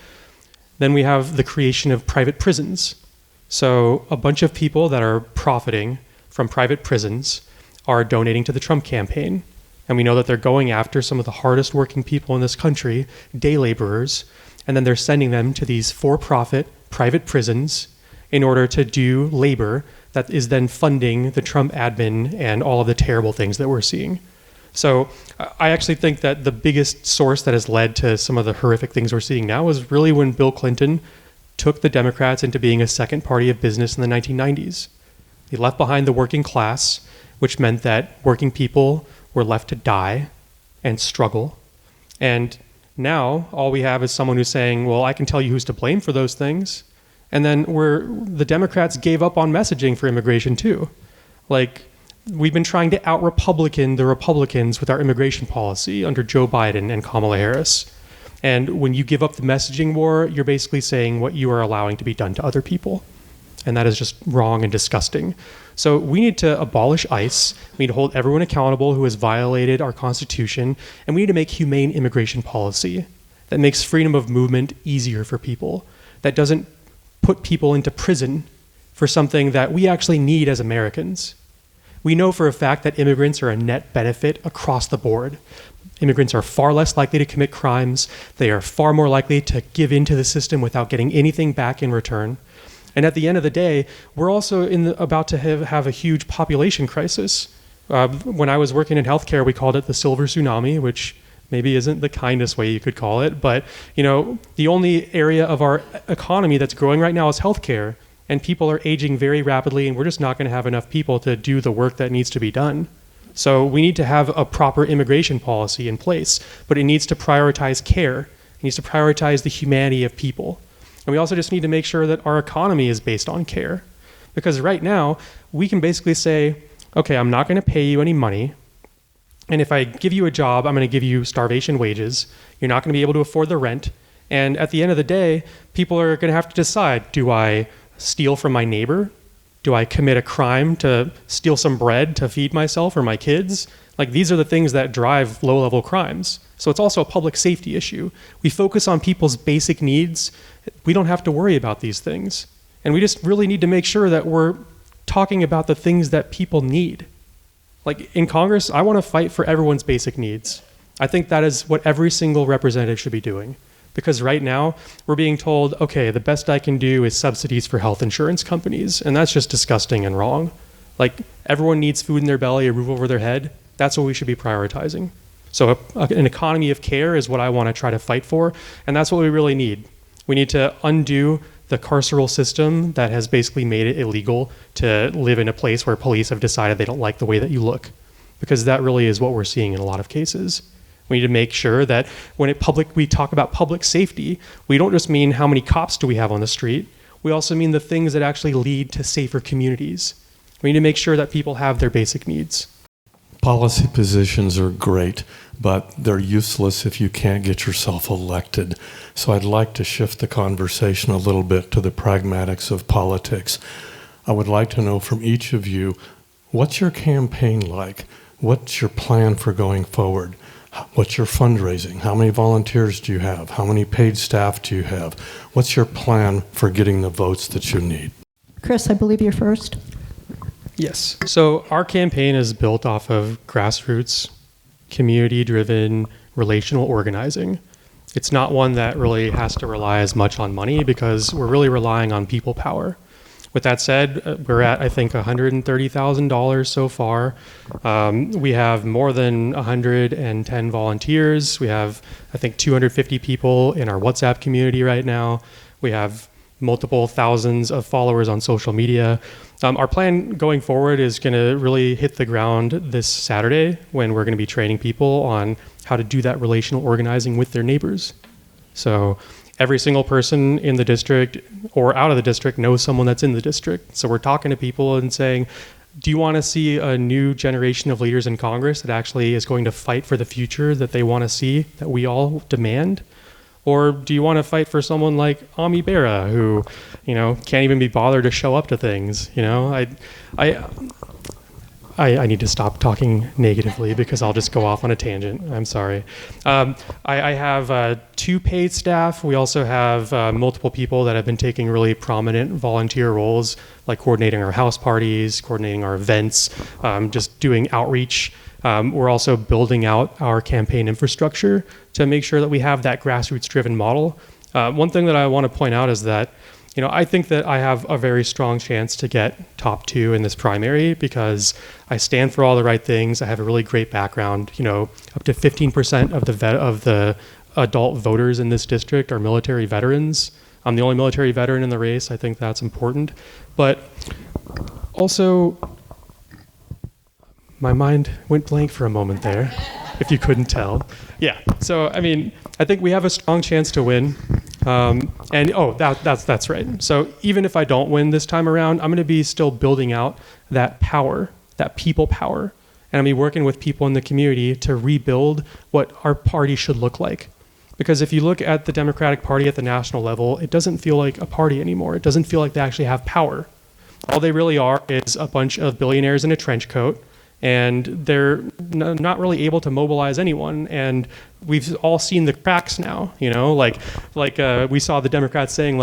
Then we have the creation of private prisons. So a bunch of people that are profiting from private prisons are donating to the Trump campaign. And we know that they're going after some of the hardest working people in this country, day laborers, and then they're sending them to these for-profit private prisons in order to do labor that is then funding the Trump admin and all of the terrible things that we're seeing. So I actually think that the biggest source that has led to some of the horrific things we're seeing now was really when Bill Clinton took the Democrats into being a second party of business in the 1990s. He left behind the working class, which meant that working people were left to die and struggle. And now all we have is someone who's saying, well, I can tell you who's to blame for those things. And then the Democrats gave up on messaging for immigration too. Like, we've been trying to out-Republican the Republicans with our immigration policy under Joe Biden and Kamala Harris. And when you give up the messaging war, you're basically saying what you are allowing to be done to other people. And that is just wrong and disgusting. So we need to abolish ICE. We need to hold everyone accountable who has violated our Constitution. And we need to make humane immigration policy that makes freedom of movement easier for people, that doesn't put people into prison for something that we actually need as Americans. We know for a fact that immigrants are a net benefit across the board. Immigrants are far less likely to commit crimes. They are far more likely to give into the system without getting anything back in return. And at the end of the day, we're also about to have a huge population crisis. When I was working in healthcare, we called it the silver tsunami, which maybe isn't the kindest way you could call it. But the only area of our economy that's growing right now is healthcare. And people are aging very rapidly, and we're just not going to have enough people to do the work that needs to be done. So we need to have a proper immigration policy in place, but it needs to prioritize care. It needs to prioritize the humanity of people. And we also just need to make sure that our economy is based on care. Because right now, we can basically say, okay, I'm not going to pay you any money. And if I give you a job, I'm going to give you starvation wages. You're not going to be able to afford the rent. And at the end of the day, people are going to have to decide, do I steal from my neighbor? Do I commit a crime to steal some bread to feed myself or my kids? Like, these are the things that drive low-level crimes. So it's also a public safety issue. We focus on people's basic needs. We don't have to worry about these things. And we just really need to make sure that we're talking about the things that people need. Like, in Congress, I want to fight for everyone's basic needs. I think that is what every single representative should be doing. Because right now, we're being told, okay, the best I can do is subsidies for health insurance companies. And that's just disgusting and wrong. Like, everyone needs food in their belly, a roof over their head. That's what we should be prioritizing. So an economy of care is what I want to try to fight for. And that's what we really need. We need to undo the carceral system that has basically made it illegal to live in a place where police have decided they don't like the way that you look. Because that really is what we're seeing in a lot of cases. We need to make sure that when we talk about public safety, we don't just mean how many cops do we have on the street. We also mean the things that actually lead to safer communities. We need to make sure that people have their basic needs. Policy positions are great, but they're useless if you can't get yourself elected. So I'd like to shift the conversation a little bit to the pragmatics of politics. I would like to know from each of you, what's your campaign like? What's your plan for going forward? What's your fundraising? How many volunteers do you have? How many paid staff do you have? What's your plan for getting the votes that you need? Chris, I believe you're first. Yes. So our campaign is built off of grassroots, community-driven, relational organizing. It's not one that really has to rely as much on money because we're really relying on people power. With that said, we're at, I think, $130,000 so far. We have more than 110 volunteers. We have, I think, 250 people in our WhatsApp community right now. We have multiple thousands of followers on social media. Our plan going forward is going to really hit the ground this Saturday when we're going to be training people on how to do that relational organizing with their neighbors. So every single person in the district or out of the district knows someone that's in the district. So we're talking to people and saying, do you want to see a new generation of leaders in Congress that actually is going to fight for the future that they want to see, that we all demand? Or do you want to fight for someone like Ami Bera, who, can't even be bothered to show up to things? I need to stop talking negatively because I'll just go off on a tangent. I'm sorry. I have 2 paid staff. We also have multiple people that have been taking really prominent volunteer roles, like coordinating our house parties, coordinating our events, just doing outreach. We're also building out our campaign infrastructure to make sure that we have that grassroots-driven model. One thing that I want to point out is that I think that I have a very strong chance to get top 2 in this primary because I stand for all the right things. I have a really great background. Up to 15% of the adult voters in this district are military veterans. I'm the only military veteran in the race. I think that's important. But also, my mind went blank for a moment there, if you couldn't tell. Yeah. So, I think we have a strong chance to win. That's right. So even if I don't win this time around, I'm going to be still building out that power, that people power. And I'm going to be working with people in the community to rebuild what our party should look like. Because if you look at the Democratic Party at the national level, it doesn't feel like a party anymore. It doesn't feel like they actually have power. All they really are is a bunch of billionaires in a trench coat, and they're not really able to mobilize anyone. And we've all seen the cracks now, like we saw the Democrats saying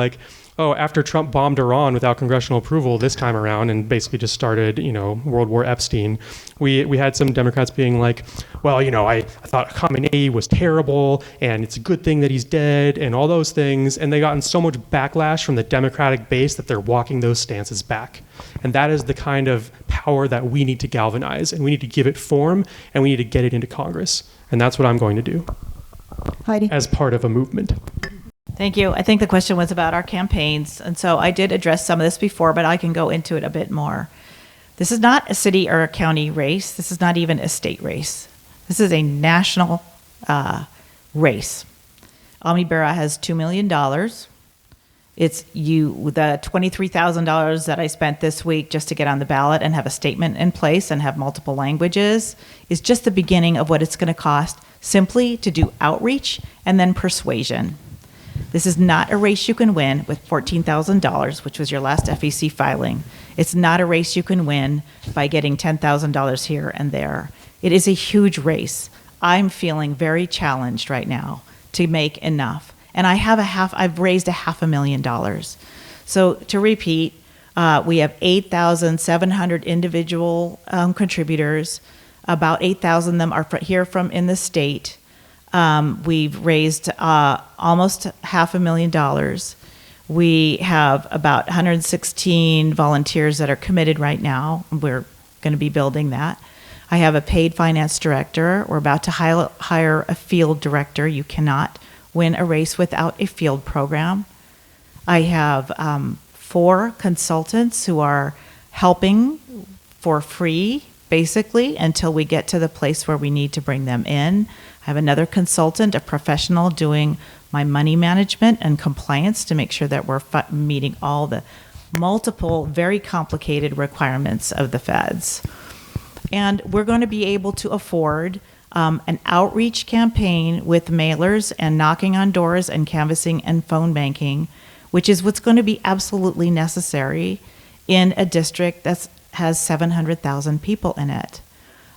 after Trump bombed Iran without congressional approval this time around and basically just started, World War Epstein, we had some Democrats being like, well, I thought Khamenei was terrible and it's a good thing that he's dead and all those things. And they gotten so much backlash from the Democratic base that they're walking those stances back. And that is the kind of power that we need to galvanize, and we need to give it form, and we need to get it into Congress. And that's what I'm going to do. Heidi. As part of a movement. Thank you. I think the question was about our campaigns. And so I did address some of this before, but I can go into it a bit more. This is not a city or a county race. This is not even a state race. This is a national race. Ami Bera has $2 million. It's the $23,000 that I spent this week just to get on the ballot and have a statement in place and have multiple languages is just the beginning of what it's going to cost simply to do outreach and then persuasion. This is not a race you can win with $14,000, which was your last FEC filing. It's not a race you can win by getting $10,000 here and there. It is a huge race. I'm feeling very challenged right now to make enough. And I've raised $500,000. So to repeat, we have 8,700 individual contributors. About 8,000 of them are here from in the state. We've raised almost $500,000. We have about 116 volunteers that are committed right now. We're going to be building that. I have a paid finance director. We're about to hire a field director. You cannot win a race without a field program. I have 4 consultants who are helping for free, basically, until we get to the place where we need to bring them in. I have another consultant, a professional, doing my money management and compliance to make sure that we're meeting all the multiple, very complicated requirements of the feds. And we're going to be able to afford an outreach campaign with mailers and knocking on doors and canvassing and phone banking, which is what's going to be absolutely necessary in a district that has 700,000 people in it.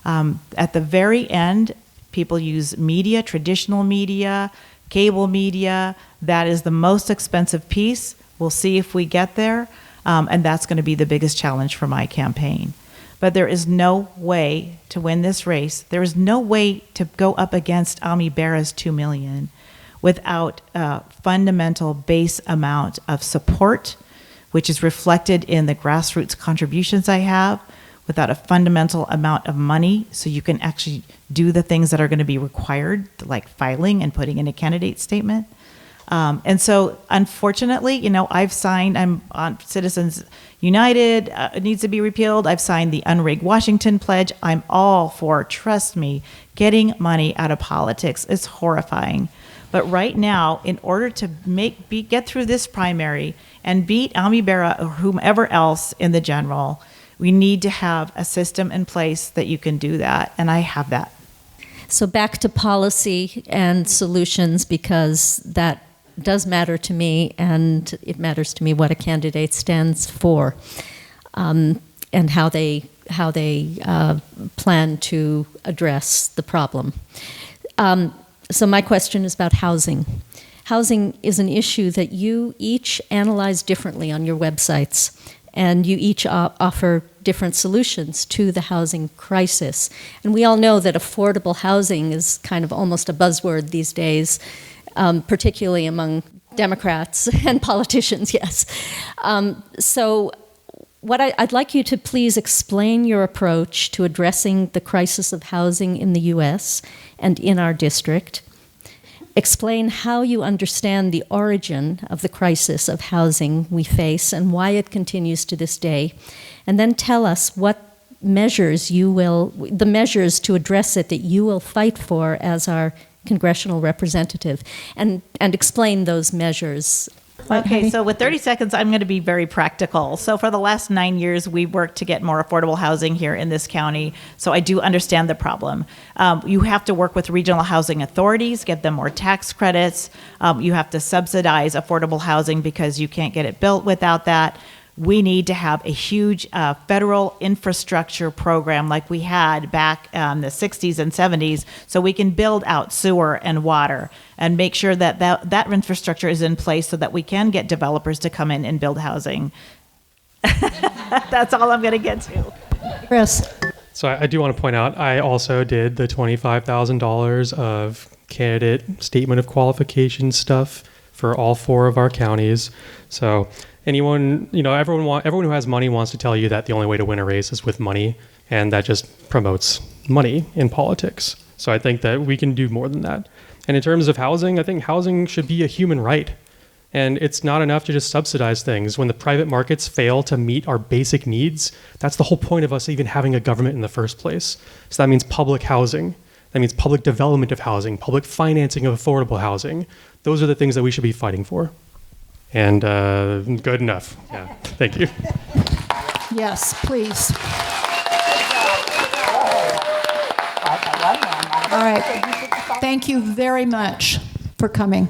At the very end, people use media, traditional media, cable media. That is the most expensive piece. We'll see if we get there, and that's going to be the biggest challenge for my campaign. But there is no way to win this race. There is no way to go up against Ami Bera's $2 million without a fundamental base amount of support, which is reflected in the grassroots contributions I have, without a fundamental amount of money so you can actually do the things that are going to be required, like filing and putting in a candidate statement. And so, unfortunately, I'm on Citizens United, it needs to be repealed. I've signed the Unrig Washington Pledge. I'm all for, trust me, getting money out of politics is horrifying. But right now, in order to get through this primary and beat Ami Bera or whomever else in the general, We need to have a system in place that you can do that, and I have that. So back to policy and solutions, because that does matter to me, and it matters to me what a candidate stands for, and how they plan to address the problem. So my question is about housing. Housing is an issue that you each analyze differently on your websites, and you each offer different solutions to the housing crisis. And we all know that affordable housing is kind of almost a buzzword these days, particularly among Democrats and politicians, yes. So what I'd like you to please explain your approach to addressing the crisis of housing in the U.S. and in our district. Explain how you understand the origin of the crisis of housing we face and why it continues to this day. And then tell us what measures the measures to address it that you will fight for as our congressional representative, and explain those measures. Okay, so with 30 seconds, I'm going to be very practical. So for the last 9 years, we've worked to get more affordable housing here in this county. So I do understand the problem. You have to work with regional housing authorities, get them more tax credits. You have to subsidize affordable housing because you can't get it built without that. We need to have a huge federal infrastructure program like we had back in the 60s and 70s, so we can build out sewer and water and make sure that infrastructure is in place so that we can get developers to come in and build housing. That's all I'm going to get to. Chris. So I do want to point out, I also did the $25,000 of candidate statement of qualification stuff for all 4 of our counties. So anyone, everyone who has money wants to tell you that the only way to win a race is with money, and that just promotes money in politics. So I think that we can do more than that. And in terms of housing, I think housing should be a human right. And it's not enough to just subsidize things. When the private markets fail to meet our basic needs, that's the whole point of us even having a government in the first place. So that means public housing. That means public development of housing, public financing of affordable housing. Those are the things that we should be fighting for. And good enough. Yeah, thank you. Yes, please. All right. Thank you very much for coming.